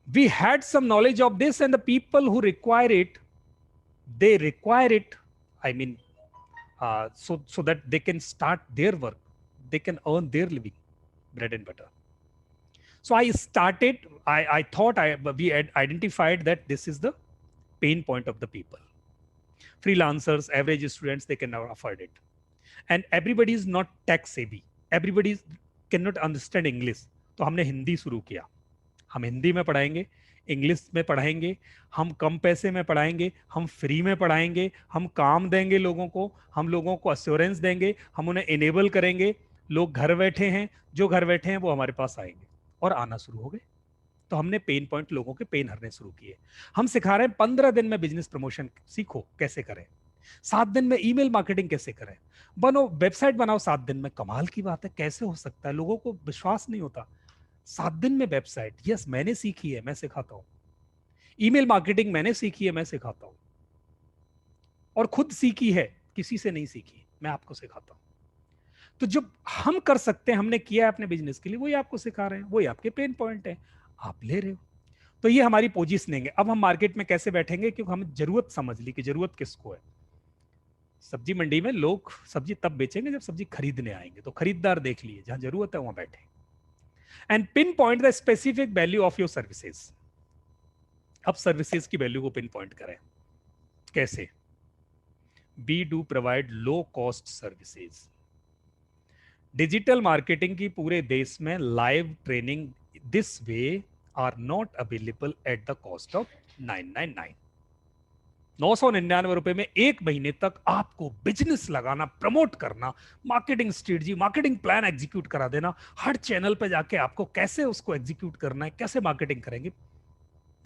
And the people who require it, they require it, so that they can start their work, they can earn their living, bread and butter. So I thought we had identified that this is the pain point of the people. Freelancers, average students, they can never afford it. And everybody is not tech savvy. Everybody cannot understand English. तो हमने हिंदी शुरू किया. हम हिंदी में पढ़ाएंगे, इंग्लिश में पढ़ाएंगे, हम कम पैसे में पढ़ाएंगे, हम फ्री में पढ़ाएंगे, हम काम देंगे लोगों को, हम लोगों को अश्योरेंस देंगे, हम उन्हें इनेबल करेंगे. लोग घर बैठे हैं, जो घर बैठे हैं वो हमारे पास आएंगे, और आना शुरू हो गए. तो हमने पेन पॉइंट, लोगों के पेन हरने शुरू किए. हम सिखा रहे हैं 15 दिन में बिजनेस प्रमोशन सीखो कैसे करें, 7 दिन में ईमेल मार्केटिंग कैसे करें, वेबसाइट बनाओ 7 दिन में. कमाल की बात है, कैसे हो सकता है? लोगों को विश्वास नहीं होता. 7 दिन में वेबसाइट, यस मैंने सीखी है, मैं सिखाता हूं। ईमेल मार्केटिंग मैंने सीखी है, मैं सिखाता हूं, और खुद सीखी है, किसी से नहीं सीखी, मैं आपको सिखाता हूं। तो जब हम कर सकते हैं, हमने किया है अपने बिजनेस के लिए, वही आपको सिखा रहे हैं, वही आपके पेन पॉइंट है, आप ले रहे हो। तो ये हमारी पोजीशनिंग है। अब हम मार्केट में कैसे बैठेंगे, क्योंकि हमें जरूरत समझ ली कि जरूरत किसको है। सब्जी मंडी में लोग सब्जी तब बेचेंगे जब सब्जी खरीदने आएंगे, तो खरीदार देख लिए, जहां जरूरत है वहां बैठे। And pinpoint the specific value of your services. अब सर्विसेज की वैल्यू को पिन पॉइंट करें कैसे? We do provide low cost services. Digital marketing की पूरे देश में live training this way are not available at the cost of 999। 999 रुपए में एक महीने तक आपको बिजनेस लगाना, प्रमोट करना, marketing strategy, marketing plan execute करा देना, हर चैनल पे जाके आपको कैसे उसको एग्जीक्यूट करना है, कैसे मार्केटिंग करेंगे,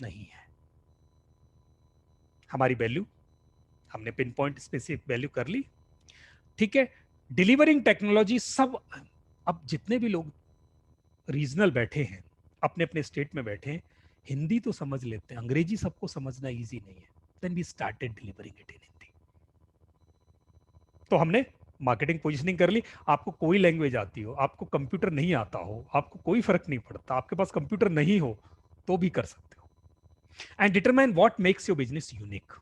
नहीं है। हमारी वैल्यू, हमने पिन पॉइंट स्पेसिफिक वैल्यू कर ली, ठीक है। डिलीवरिंग टेक्नोलॉजी सब, अब जितने भी लोग रीजनल बैठे हैं, अपने अपने स्टेट में बैठे हैं, हिंदी तो समझ लेते हैं, अंग्रेजी सबको समझना इजी नहीं है। Then we started delivering it in Hindi. तो हमने मार्केटिंग पोजीशनिंग कर ली। आपको कोई लैंग्वेज आती हो, आपको कंप्यूटर नहीं आता हो, आपको कोई फर्क नहीं पड़ता, आपके पास कंप्यूटर नहीं हो तो भी कर सकते हो। And determine what makes your business unique.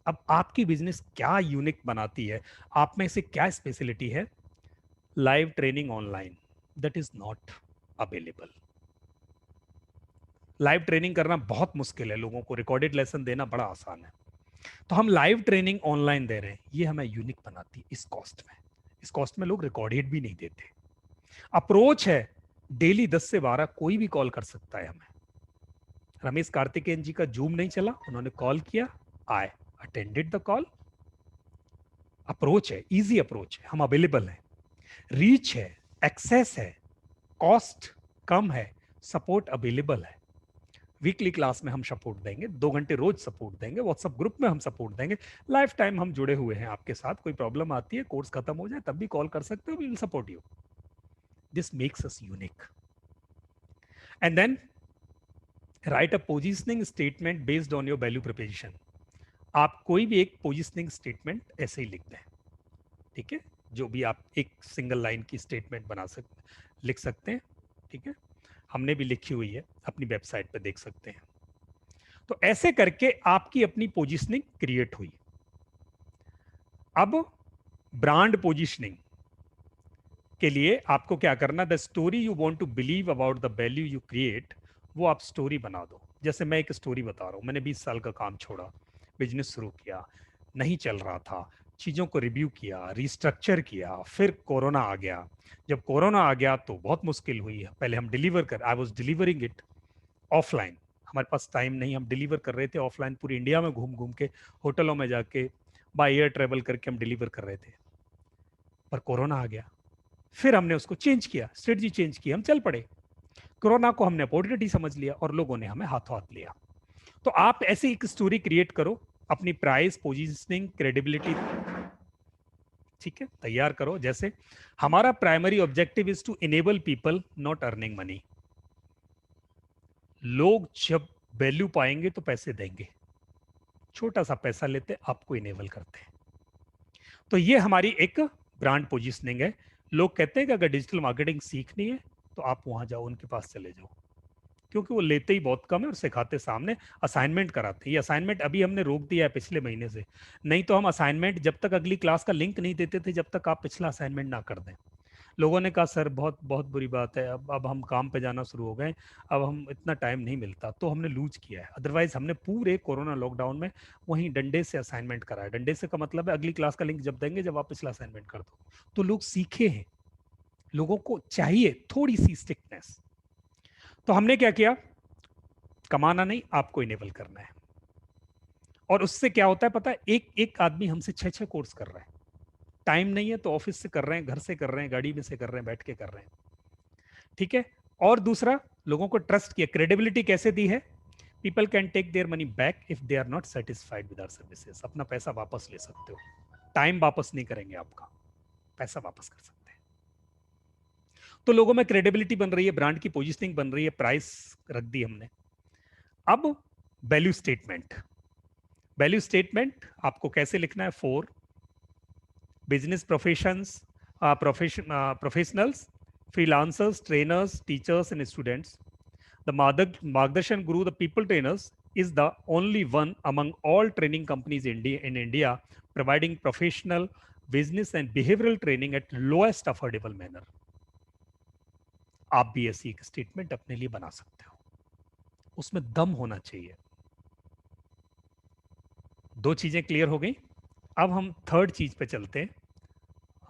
अब आपकी बिजनेस क्या यूनिक बनाती है, आप में से क्या स्पेशलिटी है? Live training online, that is not available. Live training करना बहुत मुश्किल है, लोगों को रिकॉर्डेड लेसन देना बड़ा आसान है। तो हम लाइव ट्रेनिंग ऑनलाइन दे रहे हैं, ये हमें यूनिक बनाती है इस कॉस्ट में। इस कॉस्ट में लोग रिकॉर्डेड भी नहीं देते। अप्रोच है, डेली 10 से 12 कोई भी कॉल कर सकता है हमें। रमेश कार्तिकेयन जी का जूम नहीं चला, उन्होंने कॉल किया, I attended the call. Approach है, इजी अप्रोच है, हम अवेलेबल हैं। रीच है, एक्सेस है, कॉस्ट कम है, सपोर्ट अवेलेबल है। वीकली क्लास में हम सपोर्ट देंगे, 2 घंटे रोज सपोर्ट देंगे, व्हाट्सएप ग्रुप में हम सपोर्ट देंगे, लाइफ टाइम हम जुड़े हुए हैं आपके साथ। कोई प्रॉब्लम आती है, कोर्स खत्म हो जाए तब भी कॉल कर सकते हो, we will support you. This makes us unique. And then write a positioning statement based on your value proposition. आप कोई भी एक पोजिशनिंग स्टेटमेंट ऐसे ही लिख दें, ठीक है, जो भी आप एक सिंगल लाइन की स्टेटमेंट बना सकते, लिख सकते हैं, ठीक है। हमने भी लिखी हुई है, अपनी वेबसाइट पर देख सकते हैं। तो ऐसे करके आपकी अपनी पोजीशनिंग क्रिएट हुई। अब ब्रांड पोजीशनिंग के लिए आपको क्या करना, the story you want to believe about the value you create, वो आप स्टोरी बना दो। जैसे मैं एक स्टोरी बता रहा हूं, मैंने 20 साल का काम छोड़ा, बिजनेस शुरू किया, नहीं चल रहा था, चीज़ों को रिव्यू किया, रिस्ट्रक्चर किया, फिर कोरोना आ गया। जब कोरोना आ गया तो बहुत मुश्किल हुई है। पहले हम डिलीवर कर, I was delivering it offline, हमारे पास टाइम नहीं, हम डिलीवर कर रहे थे ऑफलाइन, पूरी इंडिया में घूम घूम के, होटलों में जाके, बाय एयर ट्रेवल करके हम डिलीवर कर रहे थे। पर कोरोना आ गया, फिर हमने उसको चेंज किया, स्ट्रेटजी चेंज की, हम चल पड़े। कोरोना को हमने अपॉर्चुनिटी समझ लिया और लोगों ने हमें हाथों हाथ लिया। तो आप ऐसी एक स्टोरी क्रिएट करो, अपनी प्राइस, पोजीशनिंग, क्रेडिबिलिटी, ठीक है, तैयार करो। जैसे हमारा primary objective is to enable people, not earning money. लोग जब वैल्यू पाएंगे तो पैसे देंगे, छोटा सा पैसा लेते आपको इनेबल करते हैं। तो ये हमारी एक ब्रांड पोजीशनिंग है। लोग कहते हैं कि अगर डिजिटल मार्केटिंग सीखनी है तो आप वहां जाओ, उनके पास चले जाओ, क्योंकि वो लेते ही बहुत कम है और सिखाते सामने, असाइनमेंट कराते हैं। ये असाइनमेंट अभी हमने रोक दिया है पिछले महीने से, नहीं तो हम असाइनमेंट जब तक अगली क्लास का लिंक नहीं देते थे, जब तक आप पिछला असाइनमेंट ना कर दें। लोगों ने कहा सर बहुत बहुत बुरी बात है, अब हम काम पे जाना शुरू हो गए, अब हम इतना टाइम नहीं मिलता, तो हमने लूज किया है। अदरवाइज हमने पूरे कोरोना लॉकडाउन में वहीं डंडे से असाइनमेंट कराया। डंडे से का मतलब है अगली क्लास का लिंक जब देंगे जब आप पिछला असाइनमेंट कर दो। तो लोग सीखे हैं, लोगों को चाहिए थोड़ी सी स्टिकनेस। तो हमने क्या किया, कमाना नहीं, आपको इनेबल करना है। और उससे क्या होता है पता है, एक एक आदमी हमसे 6-6 कोर्स कर रहा है। टाइम नहीं है तो ऑफिस से कर रहे हैं, घर से कर रहे हैं, गाड़ी में से कर रहे हैं, बैठ के कर रहे हैं, ठीक है। और दूसरा, लोगों को ट्रस्ट किया, क्रेडिबिलिटी कैसे दी है, people can take their money back if they are not satisfied with our services. अपना पैसा वापस ले सकते हो, टाइम वापस नहीं करेंगे आपका, पैसा वापस कर सकते हैं। तो लोगों में क्रेडिबिलिटी बन रही है, ब्रांड की पोजिशनिंग बन रही है, प्राइस रख दी हमने। अब वैल्यू स्टेटमेंट। वैल्यू स्टेटमेंट आपको कैसे लिखना है? For business professionals, freelancers, trainers, teachers, and students. The Margdarshan Guru, the people trainers, is the only one among all training companies in India providing professional, business, and behavioral training at lowest affordable manner. आप भी ऐसी एक स्टेटमेंट अपने लिए बना सकते हो, उसमें दम होना चाहिए। दो चीजें क्लियर हो गई। अब हम थर्ड चीज पे चलते हैं,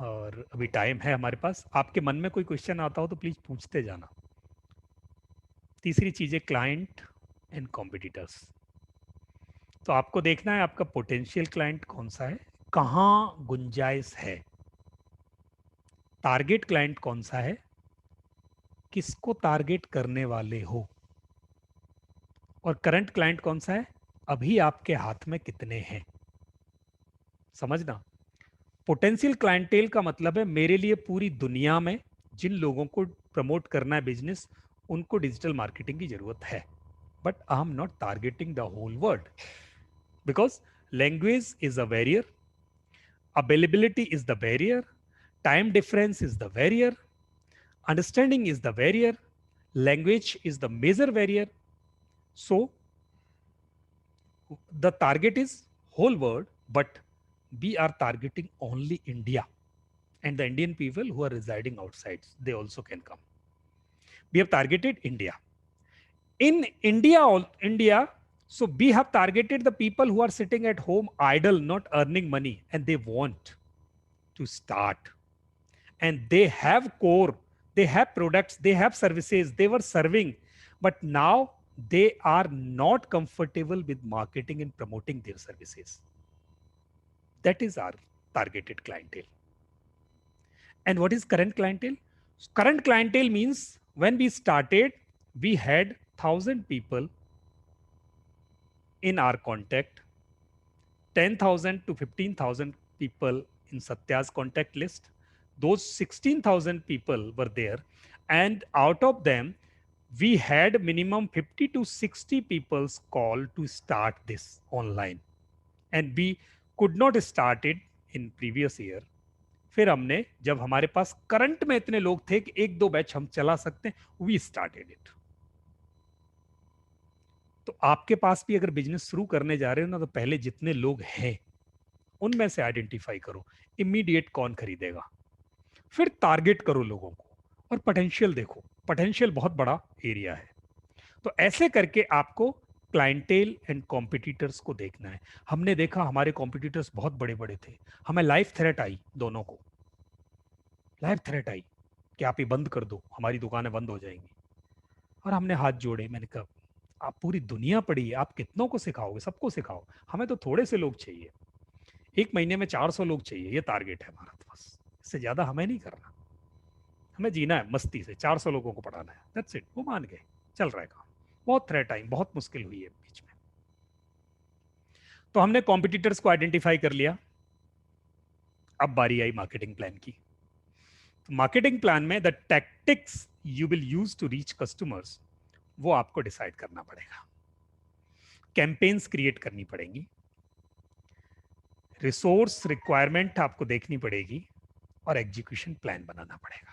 और अभी टाइम है हमारे पास। आपके मन में कोई क्वेश्चन आता हो तो प्लीज पूछते जाना। तीसरी चीज है क्लाइंट एंड कॉम्पिटिटर्स। तो आपको देखना है आपका पोटेंशियल क्लाइंट कौन सा है, कहाँ गुंजाइश है। टारगेट क्लाइंट कौन सा है, किसको टारगेट करने वाले हो। और करंट क्लाइंट कौन सा है, अभी आपके हाथ में कितने हैं। समझना, पोटेंशियल क्लाइंटेल का मतलब है मेरे लिए पूरी दुनिया में जिन लोगों को प्रमोट करना है बिजनेस, उनको डिजिटल मार्केटिंग की जरूरत है। But I am not targeting the whole world, because language is a barrier, availability is the barrier, time difference is the barrier, understanding is the barrier, language is the major barrier. So the target is whole world, but we are targeting only India, and the Indian people who are residing outside, they also can come. We have targeted India. In India, so we have targeted the people who are sitting at home idle, not earning money, and they want to start, and they have core, they have products, they have services they were serving, but now they are not comfortable with marketing and promoting their services. That is our targeted clientele. And what is current clientele? Current clientele means when we started, we had 1,000 people in our contact, 10,000 to 15,000 people in Satya's contact list. Those 16,000 people were there, and out of them, we had minimum 50 to 60 people's call to start this online, and we could not start it in previous year. फिर हमने, जब हमारे पास करंट में इतने लोग थे कि एक दो बैच हम चला सकते हैं, वी स्टार्टेड इट। तो आपके पास भी अगर बिजनेस शुरू करने जा रहे हो ना, तो पहले जितने लोग हैं उनमें से आइडेंटिफाई करो इमीडिएट कौन खरीदेगा, फिर टारगेट करो लोगों को, और पोटेंशियल देखो। पोटेंशियल बहुत बड़ा एरिया है। तो ऐसे करके आपको क्लाइंटेल एंड कॉम्पिटिटर्स को देखना है। हमने देखा हमारे कॉम्पिटिटर्स बहुत बड़े बड़े थे, हमें लाइफ थ्रेट आई, दोनों को लाइफ थ्रेट आई कि आप ये बंद कर दो, हमारी दुकानें बंद हो जाएंगी। और हमने हाथ जोड़े, मैंने कहा आप पूरी दुनिया पड़ी है, आप कितनों को सिखाओगे, सबको सिखाओ, हमें तो थोड़े से लोग चाहिए, एक महीने में 400 लोग चाहिए, ये टारगेट है हमारा। तो बस इससे ज्यादा हमें नहीं करना, हमें जीना है मस्ती से, 400 लोगों को पढ़ाना है, दैट्स इट। वो मान गए, चल रहा है काम। बहुत थ्रेट आई, बहुत मुश्किल हुई है बीच में। तो हमने कॉम्पिटिटर्स को आइडेंटिफाई कर लिया। अब बारी आई मार्केटिंग प्लान की। तो मार्केटिंग प्लान में the tactics you will use to reach customers, वो आपको डिसाइड करना पड़ेगा। कैंपेन्स क्रिएट करनी पड़ेंगी, रिसोर्स रिक्वायरमेंट आपको देखनी पड़ेगी, और एग्जीक्यूशन प्लान बनाना पड़ेगा।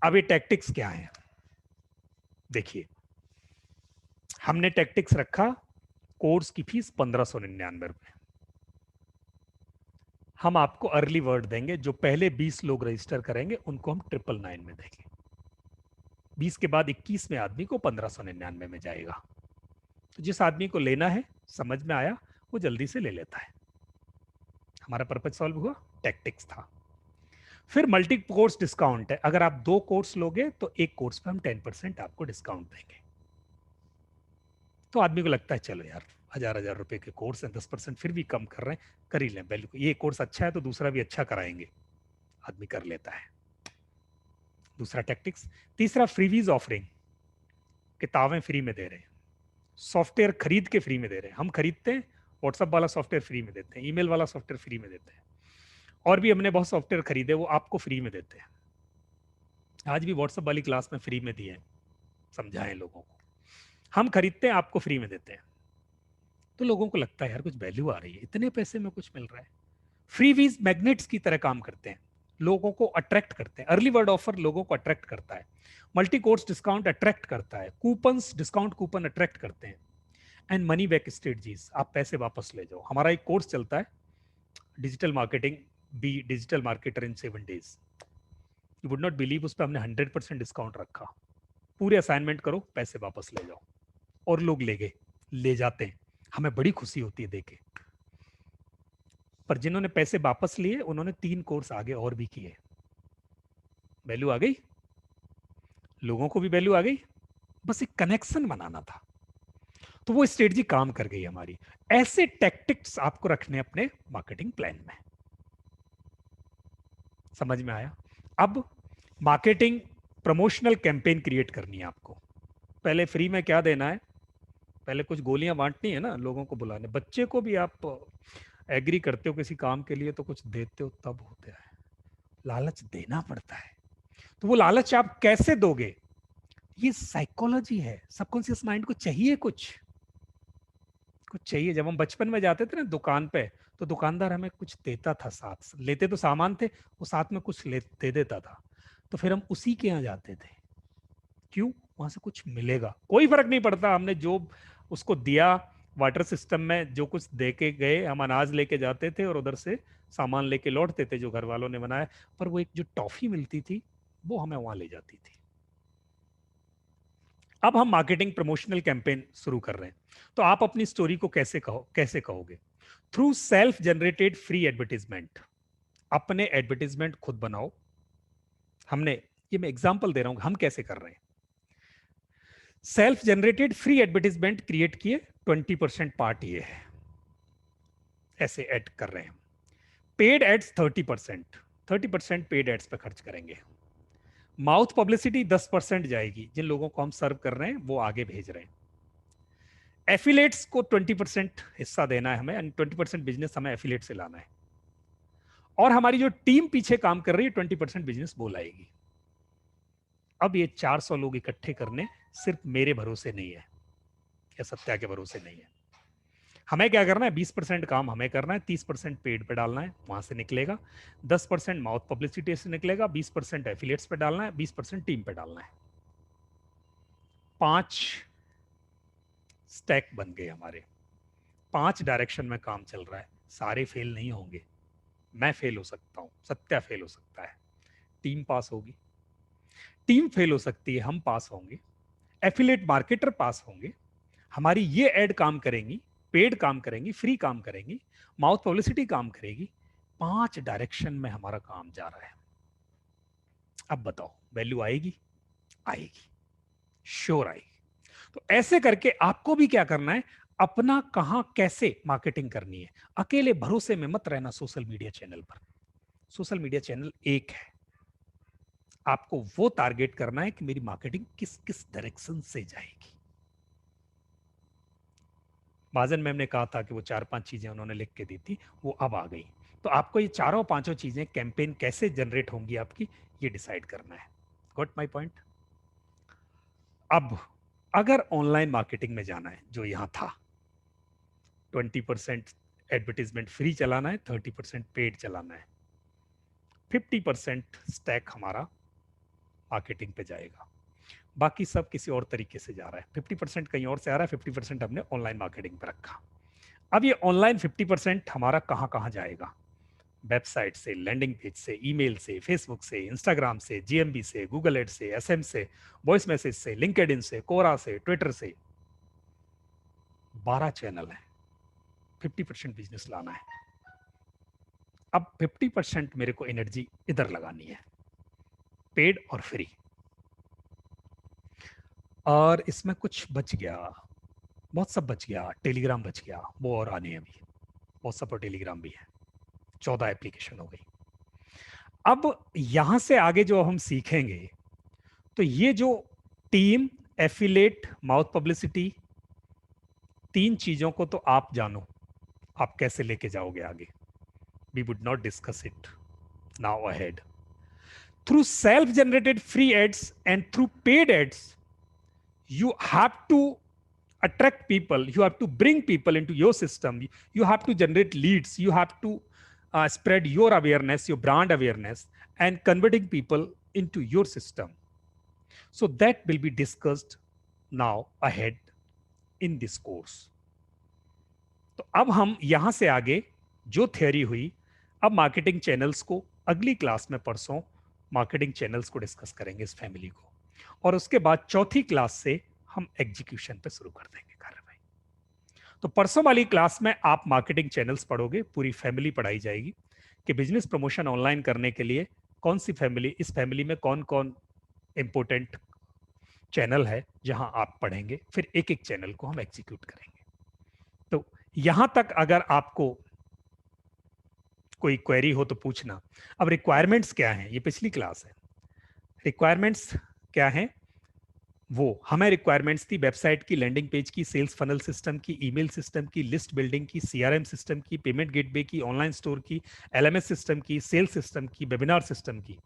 अब ये टैक्टिक्स क्या है, देखिए। हमने टैक्टिक्स रखा, कोर्स की फीस 1599 रुपए। हम आपको अर्ली वर्ड देंगे, जो पहले 20 लोग रजिस्टर करेंगे उनको हम 999 में देंगे। 20 के बाद 21वें आदमी को 1599 में जाएगा। तो जिस आदमी को लेना है, समझ में आया, वो जल्दी से ले लेता है। हमारा पर्पज सॉल्व हुआ, टैक्टिक्स था। फिर मल्टी कोर्स डिस्काउंट है, अगर आप 2 कोर्स लोगे तो एक कोर्स पे हम 10% आपको डिस्काउंट देंगे। तो आदमी को लगता है चलो यार, 1000 रुपए के कोर्स हैं, 10% फिर भी कम कर रहे हैं, कर ही लें, वैल्यू ये कोर्स अच्छा है तो दूसरा भी अच्छा कराएंगे, आदमी कर लेता है। दूसरा टैक्टिक्स। तीसरा फ्रीवीज ऑफरिंग, किताबें फ्री में दे रहे हैं, सॉफ्टवेयर खरीद के फ्री में दे रहे हैं। हम खरीदते हैं, व्हाट्सएप वाला सॉफ्टवेयर फ्री में देते हैं, ईमेल वाला सॉफ्टवेयर फ्री में देते हैं, और भी हमने बहुत सॉफ्टवेयर खरीदे, वो आपको फ्री में देते हैं। आज भी व्हाट्सएप वाली क्लास में फ्री में दिए हैं, समझाएं लोगों को। हम खरीदते हैं, आपको फ्री में देते हैं, तो लोगों को लगता है यार कुछ वैल्यू आ रही है, इतने पैसे में कुछ मिल रहा है। फ्रीवीज मैग्नेट्स की तरह काम करते हैं, लोगों को अट्रैक्ट करते हैं। अर्ली वर्ड ऑफर लोगों को अट्रैक्ट करता है, मल्टी कोर्स डिस्काउंट अट्रैक्ट करता है, कूपन्स डिस्काउंट कूपन अट्रैक्ट करते हैं, एंड मनी बैक स्ट्रेटजीज, आप पैसे वापस ले जाओ। हमारा एक कोर्स चलता है, digital marketing, be digital marketer in 7 days। You would not believe, उस पर हमने 100% डिस्काउंट रखा। पूरे असाइनमेंट करो, पैसे वापस ले जाओ, और लोग ले गए, ले जाते हैं, हमें बड़ी खुशी होती है देखे। पर जिन्होंने पैसे वापस लिए उन्होंने 3 कोर्स आगे और भी किए। वैल्यू आ गई, लोगों को भी वैल्यू आ गई, बस एक कनेक्शन बनाना था, तो वो स्ट्रेटजी काम कर गई हमारी। ऐसे टैक्टिक्स आपको रखने अपने मार्केटिंग प्लान में। समझ में आया? अब मार्केटिंग प्रमोशनल कैंपेन क्रिएट करनी है आपको। पहले फ्री में क्या देना है, पहले कुछ गोलियां बांटनी है ना, लोगों को बुलाने। बच्चे को भी आप एग्री करते हो किसी काम के लिए तो कुछ देते हो, तब होता है, लालच देना पड़ता है। तो वो लालच आप कैसे दोगे, ये साइकोलॉजी है। सबकॉन्शियस माइंड को चाहिए कुछ, कुछ चाहिए। जब हम बचपन में जाते थे ना दुकान पे, तो दुकानदार हमें कुछ देता था, साथ लेते तो सामान थे, वो साथ में कुछ दे देता था, तो फिर हम उसी के यहाँ जाते थे। क्यों? वहां से कुछ मिलेगा, कोई फर्क नहीं पड़ता हमने जो उसको दिया। वाटर सिस्टम में जो कुछ दे के गए, हम अनाज लेके जाते थे और उधर से सामान लेके लौटते थे जो घर वालों ने बनाया, पर वो एक जो टॉफी मिलती थी वो हमें वहां ले जाती थी। अब हम मार्केटिंग प्रमोशनल कैंपेन शुरू कर रहे हैं, तो आप अपनी स्टोरी को कैसे कहोगे? Through self generated free advertisement. अपने एडवर्टीजमेंट खुद बनाओ। हमने, ये मैं एग्जांपल दे रहा हूं हम कैसे कर रहे हैं। Self generated free advertisement create किए, 20% पार्ट ये है, ऐसे ऐड कर रहे हैं। पेड एड्स 30%, 30% पेड एड्स पे खर्च करेंगे। माउथ पब्लिसिटी 10% जाएगी, जिन लोगों को हम सर्व कर रहे हैं वो आगे भेज रहे हैं। एफिलेट्स को 20% हिस्सा देना है हमें, यानी 20% बिजनेस हमें एफिलेट से लाना है। और हमारी जो टीम पीछे काम कर रही है 20% बिजनेस वो लाएगी। अब ये 400 लोग इकट्ठे करने सिर्फ मेरे भरोसे नहीं है या सत्या के भरोसे नहीं है। हमें क्या करना है, 20% काम हमें करना है, 30% पेड पे डालना है, वहां से निकलेगा। 10% माउथ पब्लिसिटी से निकलेगा, 20% एफिलिएट्स पे डालना है, 20% टीम पे डालना है। 5 स्टैक बन गए हमारे, 5 डायरेक्शन में काम चल रहा है। सारे फेल नहीं होंगे, मैं फेल हो सकता हूं, सत्या फेल हो सकता है, टीम पास होगी, टीम फेल हो सकती है, हम पास होंगे, एफिलिएट मार्केटर पास होंगे, हमारी ये एड काम करेंगी, पेड काम करेंगी, फ्री काम करेंगी, माउथ पब्लिसिटी काम करेगी। 5 डायरेक्शन में हमारा काम जा रहा है। अब बताओ वैल्यू आएगी? आएगी, श्योर आएगी। तो ऐसे करके आपको भी क्या करना है, अपना कहां कैसे मार्केटिंग करनी है। अकेले भरोसे में मत रहना सोशल मीडिया चैनल पर। सोशल मीडिया चैनल एक है, आपको वो टारगेट करना है कि मेरी मार्केटिंग किस किस डायरेक्शन से जाएगी। महाजन मैम ने कहा था कि वो 4-5 चीजें उन्होंने लिख के दी थी, वो अब आ गई। तो आपको ये चारों पांचों चीजें कैंपेन कैसे जनरेट होंगी आपकी, ये डिसाइड करना है। Got my point? अब अगर ऑनलाइन मार्केटिंग में जाना है, जो यहां था, 20% एडवर्टीजमेंट फ्री चलाना है, 30% पेड चलाना है, 50% स्टैक हमारा मार्केटिंग पे जाएगा, बाकी सब किसी और तरीके से जा रहा है। 50% कहीं और से आ रहा है, 50% हमने ऑनलाइन मार्केटिंग पे रखा। अब ये ऑनलाइन 50% हमारा कहां कहां जाएगा? वेबसाइट से, लैंडिंग पेज से, ईमेल से, फेसबुक से, इंस्टाग्राम से, जीएमबी से, गूगल एड से, एसएम से, वॉइस मैसेज से, लिंक्डइन से, कोरा से, ट्विटर से। 12 चैनल है, 50% बिजनेस लाना है। अब 50% मेरे को एनर्जी इधर लगानी है, पेड और फ्री। और इसमें कुछ बच गया, बहुत सब बच गया। टेलीग्राम बच गया, वो और आने हैं अभी, व्हाट्सएप और टेलीग्राम भी है। 14 एप्लीकेशन हो गई। अब यहां से आगे जो हम सीखेंगे, तो ये जो टीम, एफिलेट, माउथ पब्लिसिटी, 3 चीजों को तो आप जानो, आप कैसे लेके जाओगे आगे। We would not discuss it now ahead. through self-generated free ads and through paid ads, you have to attract people, you have to bring people into your system, you have to generate leads, you have to spread your awareness, your brand awareness, and converting people into your system. So that will be discussed now ahead in this course. तो अब हम यहां से आगे जो थ्योरी हुई, अब मार्केटिंग चैनल्स को अगली क्लास में परसों मार्केटिंग चैनल्स को डिस्कस करेंगे इस फैमिली को, और उसके बाद चौथी क्लास से हम एग्जीक्यूशन पे शुरू कर देंगे कार्रवाई। तो परसों वाली क्लास में आप मार्केटिंग चैनल्स पढ़ोगे, पूरी फैमिली पढ़ाई जाएगी कि बिजनेस प्रमोशन ऑनलाइन करने के लिए कौन सी फैमिली, इस फैमिली में कौन कौन इंपोर्टेंट चैनल है जहां आप पढ़ेंगे, फिर एक एक चैनल को हम एग्जीक्यूट करेंगे। तो यहां तक अगर आपको कोई क्वेरी हो तो पूछना। अब रिक्वायरमेंट्स क्या हैं, ये पिछली क्लास है। रिक्वायरमेंट्स क्या हैं? वो हमें रिक्वायरमेंट्स थी वेबसाइट की, लैंडिंग पेज की, सेल्स फनल सिस्टम की, ईमेल सिस्टम की, लिस्ट बिल्डिंग की, सीआरएम सिस्टम की, पेमेंट गेटवे की, ऑनलाइन स्टोर की, एलएमएस सिस्टम की, सेल्स सिस्टम की, वेबिनार सिस्टम की।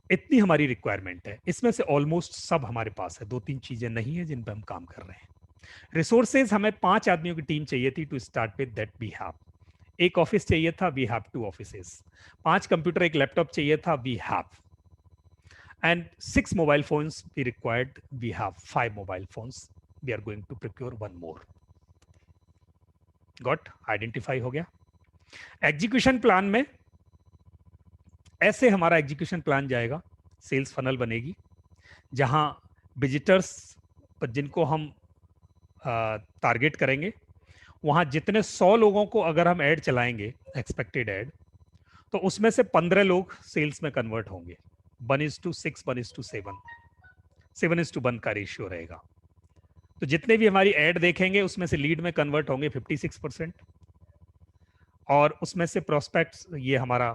इतनी हमारी रिक्वायरमेंट है। इसमें से ऑलमोस्ट सब हमारे पास है, 2-3 चीजें नहीं है जिन पर हम काम कर रहे हैं। रिसोर्सेज हमें 5 आदमियों की टीम चाहिए थी to start with, that we have. एक ऑफिस चाहिए था, वी हैव 2 ऑफिसेस। 5 कंप्यूटर, एक लैपटॉप चाहिए था, we have. And 6 mobile phones we required, we have 5 mobile phones, we are going to procure 1 more. Got identify हो गया। एग्जीक्यूशन प्लान में ऐसे हमारा एग्जीक्यूशन प्लान जाएगा, सेल्स फनल बनेगी जहां विजिटर्स पर जिनको हम टारगेट करेंगे, वहां जितने 100 लोगों को अगर हम ऐड चलाएंगे, एक्सपेक्टेड ऐड, तो उसमें से 15 लोग सेल्स में कन्वर्ट होंगे। 1:6, 1:7, 7:1 का रेशियो रहेगा। तो जितने भी हमारी ऐड देखेंगे उसमें से लीड में कन्वर्ट होंगे 56%, और उसमें से प्रोस्पेक्ट्स ये हमारा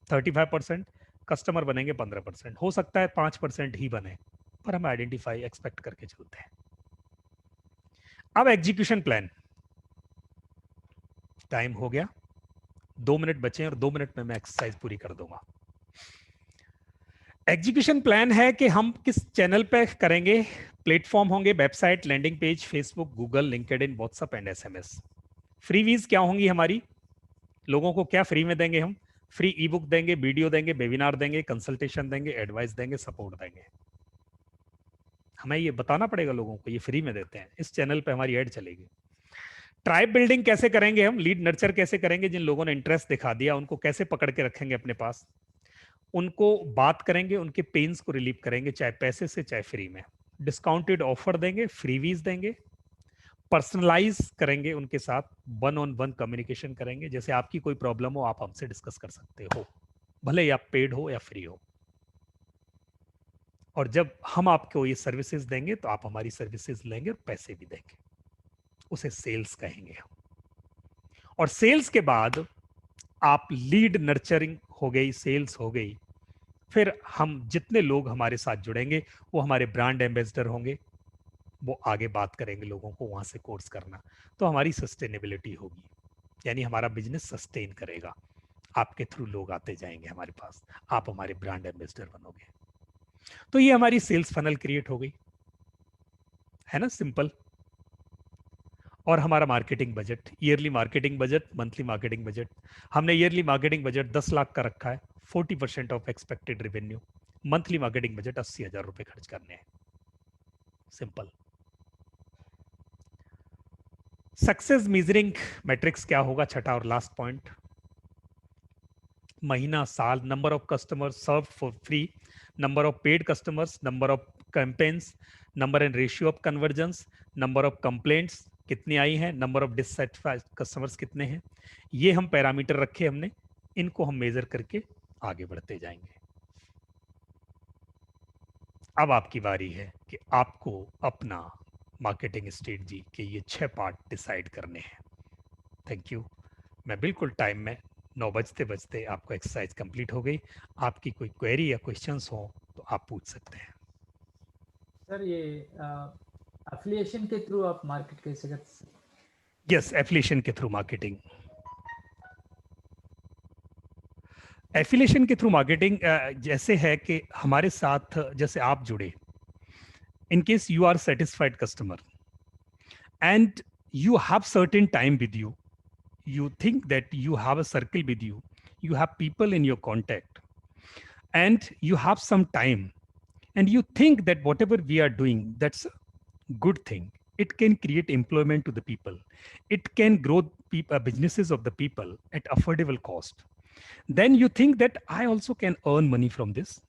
35%, कस्टमर बनेंगे 15%। हो सकता है 5% ही बने, पर हम आइडेंटिफाई एक्सपेक्ट करके चलते हैं। अब एग्जीक्यूशन प्लान, टाइम हो गया, 2 मिनट बचे हैं और 2 मिनट में मैं एक्सरसाइज पूरी कर दूंगा। एग्जीक्यूशन प्लान है कि हम किस चैनल पे करेंगे। प्लेटफॉर्म होंगे website, landing page, Facebook, Google, LinkedIn, WhatsApp and SMS. Freebies क्या होंगी हमारी, लोगों को क्या फ्री में देंगे हम? फ्री ई बुक देंगे, वीडियो देंगे, वेबिनार देंगे, कंसल्टेशन देंगे, एडवाइस देंगे, सपोर्ट देंगे। हमें ये बताना पड़ेगा लोगों को ये फ्री में देते हैं, इस चैनल पे हमारी ऐड चलेगी। ट्राइब बिल्डिंग कैसे करेंगे हम, लीड नर्चर कैसे करेंगे, जिन लोगों ने इंटरेस्ट दिखा दिया उनको कैसे पकड़ के रखेंगे अपने पास, उनको बात करेंगे, उनके पेन्स को रिलीव करेंगे, चाहे पैसे से चाहे फ्री में। डिस्काउंटेड ऑफर देंगे, फ्रीवीज देंगे, पर्सनलाइज करेंगे उनके साथ, 1-on-1 कम्युनिकेशन करेंगे। जैसे आपकी कोई प्रॉब्लम हो आप हमसे डिस्कस कर सकते हो, भले ही आप पेड हो या फ्री हो। और जब हम आपको ये सर्विसेज देंगे तो आप हमारी सर्विसेज लेंगे और पैसे भी देंगे, उसे सेल्स कहेंगे हम। और सेल्स के बाद आप लीड नर्चरिंग हो गई, सेल्स हो गई, फिर हम जितने लोग हमारे साथ जुड़ेंगे वो हमारे ब्रांड एम्बेसडर होंगे, वो आगे बात करेंगे लोगों को वहां से कोर्स करना, तो हमारी सस्टेनेबिलिटी होगी, यानी हमारा बिजनेस सस्टेन करेगा। आपके थ्रू लोग आते जाएंगे हमारे पास, आप हमारे ब्रांड एम्बेसडर बनोगे। तो ये हमारी सेल्स फनल क्रिएट हो गई, है ना, सिंपल। और हमारा marketing budget, yearly marketing budget, monthly marketing budget, हमने ईयरली मार्केटिंग बजट 10 लाख का रखा है, 40% of expected revenue. Monthly marketing budget 80,000 रुपए खर्च करने हैं, सिंपल। सक्सेस मेजरिंग मैट्रिक्स क्या होगा, छठा और लास्ट पॉइंट, महीना, साल, number of customer serve for free, number of paid customers, number of campaigns, number and ratio of conversions, number of complaints कितनी आई हैं, नंबर ऑफ डिससेटिस्फाइड कस्टमर्स कितने हैं। ये हम पैरामीटर रखे हमने, इनको हम मेजर करके आगे बढ़ते जाएंगे। अब आपकी बारी है कि आपको अपना मार्केटिंग स्ट्रेटजी के ये 6 पार्ट डिसाइड करने हैं। Thank you. मैं बिल्कुल टाइम में 9 बजते बजते आपको एक्सरसाइज कंप्लीट हो गई। आपकी कोई क्वेरी या क्वेश्चंस हो तो आप पूछ सकते हैं। सर ये एफिलिएशन के थ्रू आप मार्केट कैसे करते हैं? यस, एफिलिएशन के थ्रू मार्केटिंग। एफिलिएशन के थ्रू मार्केटिंग जैसे है कि हमारे साथ जैसे आप जुड़े, in case you are satisfied customer and you have certain time with you, you think that you have a circle with you, you have people in your contact, and you have some time, and you think that whatever we are doing, that's a good thing. It can create employment to the people, it can grow businesses of the people at affordable cost. Then you think that I also can earn money from this.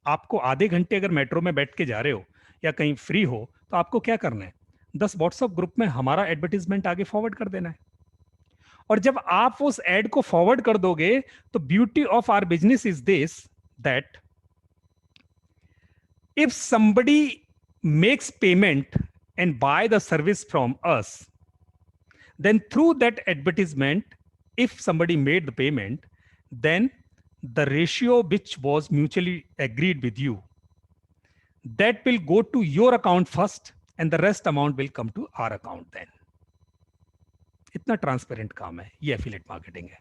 आपको आधे घंटे अगर मेट्रो में बैठ के जा रहे हो या कहीं फ्री हो, तो आपको क्या करना है, 10 व्हाट्सएप ग्रुप में हमारा एडवर्टीजमेंट आगे फॉरवर्ड कर देना है. और जब आप उस एड को फॉरवर्ड कर दोगे, तो beauty of our business is this, that if somebody makes payment and buy the service from us, then through that advertisement, if somebody made the payment, then the ratio which was mutually agreed with you, that will go to your account first and the rest amount will come to our account then. इतना ट्रांसपेरेंट काम है, ये एफिलिएट मार्केटिंग है.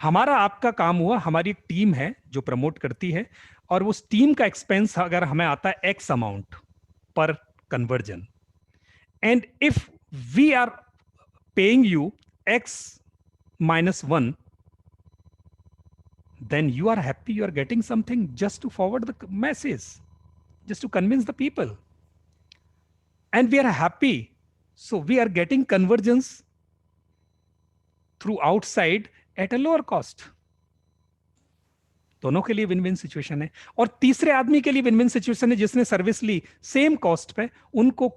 हमारा आपका काम हुआ, हमारी एक टीम है जो प्रमोट करती है, और उस टीम का एक्सपेंस अगर हमें आता है एक्स अमाउंट पर conversion, and if we are paying you X -1, then you are happy, you are getting something just to forward the message, just to convince the people, and we are happy, so we are getting conversions through outside at a lower cost. दोनों के लिए विन विन सिचुएशन है. और तीसरे आदमी के लिए विन विन सिचुएशन है जिसने सर्विस ली सेम कॉस्ट पे, उनको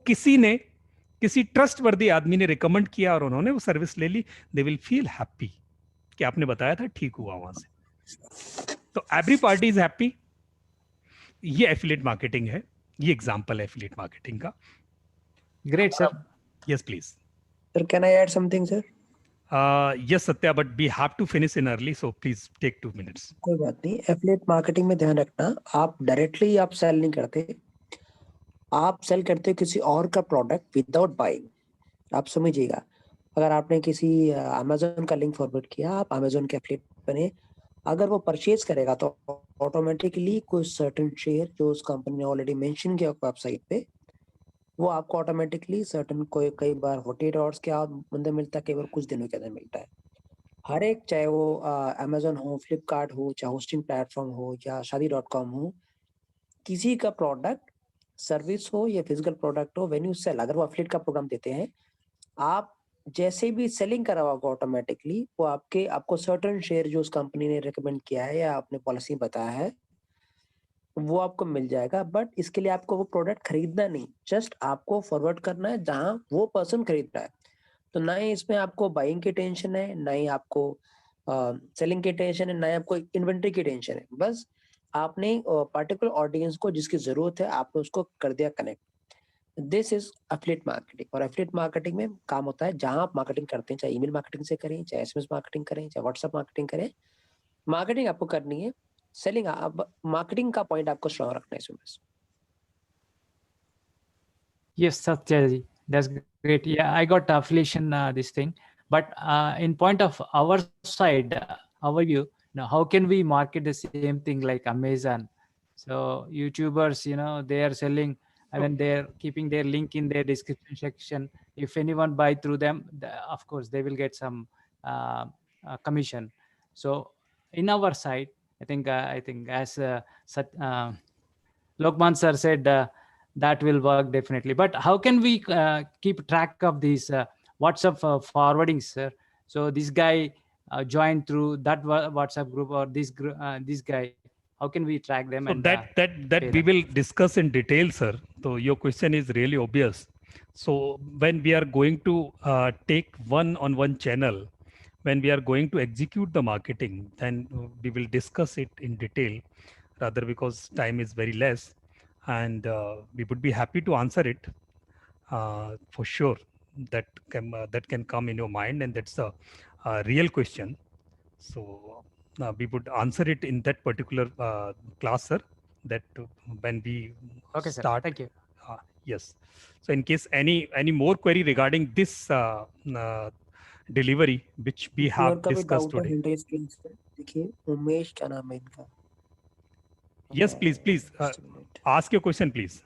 किसी ट्रस्टवर्दी आदमी ने रिकमेंड किया और उन्होंने वो सर्विस ले ली. दे विल फील हैप्पी कि आपने बताया था, ठीक हुआ वहां से. तो एवरी पार्टी इज हैप्पी. ये एफिलिएट मार्केटिंग है, ये एग्जांपल है एफिलिएट मार्केटिंग का. Great sir. Yes please sir, can I add something sir? yes Satya, but we have to finish in early, so please take 2 minutes. कोई बात नहीं. एफिलिएट मार्केटिंग में ध्यान रखना, आप डायरेक्टली आप सेल नहीं करते, आप सेल करते हो किसी और का प्रोडक्ट विदाउट बाइंग. आप समझिएगा, अगर आपने किसी अमेजोन का लिंक फॉरवर्ड किया, आप अमेजोन के एफिलिएट बने, अगर वो परचेज करेगा तो ऑटोमेटिकली कोई सर्टेन शेयर जो उस कंपनी ने ऑलरेडी मेंशन किया वेबसाइट पे, वो आपको ऑटोमेटिकली सर्टेन कई बार 48 आवर्स के अंदर मिलता है, कई बार कुछ दिनों के अंदर मिलता है. हर एक, चाहे वो अमेजोन हो, फ्लिपकार्ट हो, चाहे होस्टिंग प्लेटफॉर्म हो या शादी.com हो, किसी का प्रोडक्ट, सर्विस हो या फिजिकल प्रोडक्ट हो, व्हेन यू सेल, अगर वो एफिलिएट का प्रोग्राम देते हैं, आप जैसे भी सेलिंग करा होगा ऑटोमेटिकली वो आपको सर्टेन शेयर जो उस कंपनी ने रिकमेंड किया है या आपने पॉलिसी बताया है, वो आपको मिल जाएगा. बट इसके लिए आपको वो प्रोडक्ट खरीदना नहीं, जस्ट आपको फॉरवर्ड करना है जहां वो पर्सन खरीद रहा है. तो ना ही इसमें आपको बाइंग की टेंशन है, ना ही आपको सेलिंग की टेंशन है, ना ही आपको इन्वेंट्री की टेंशन है. बस आपने पर्टिकुलर ऑडियंस को जिसकी जरूरत है, आपने उसको कर दिया connect. This is affiliate marketing. और एफिलिएट मार्केटिंग में काम होता है जहां आप मार्केटिंग करते हैं, चाहे ईमेल मार्केटिंग से करें, चाहे एसएमएस मार्केटिंग करें, चाहे व्हाट्सएप मार्केटिंग करें, मार्केटिंग आपको करनी है. सेलिंग, अब मार्केटिंग का पॉइंट आपको स्ट्रांग रखना है इसमें. Yes, Satyaji, that's great. Yeah, I got affiliation this thing, but in point of our side, our view, how can we market the same thing like Amazon? So YouTubers, they are selling. I mean, they're keeping their link in their description section. If anyone buy through them, of course they will get some commission. So in our side, I think as Lokman sir said, that will work definitely. But how can we keep track of these WhatsApp forwarding, sir? So this guy joined through that WhatsApp group, or this guy. How can we track them? So and that we will discuss in detail, sir. So your question is really obvious. So when we are going to take one-on-one channel, when we are going to execute the marketing, then we will discuss it in detail, rather because time is very less, and we would be happy to answer it for sure. That can come in your mind, and that's a real question. So we would answer it in that particular class, sir. That when we okay, sir. start. Thank you. Yes. So in case any more query regarding this delivery, which we किसी और have का भी discussed डाउट है today. हैंड रेज के लिए? देखिए उमेश क्या नाम है इनका? Yes, please, please. Just a minute. Ask your question, please.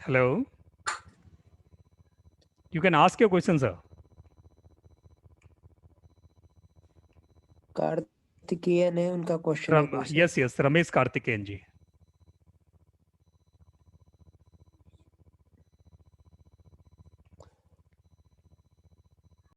Hello. You can ask your question, sir. Karthikeyan है उनका क्वेश्चन है कोई सा? Yes, Ramesh Karthikeyan ji.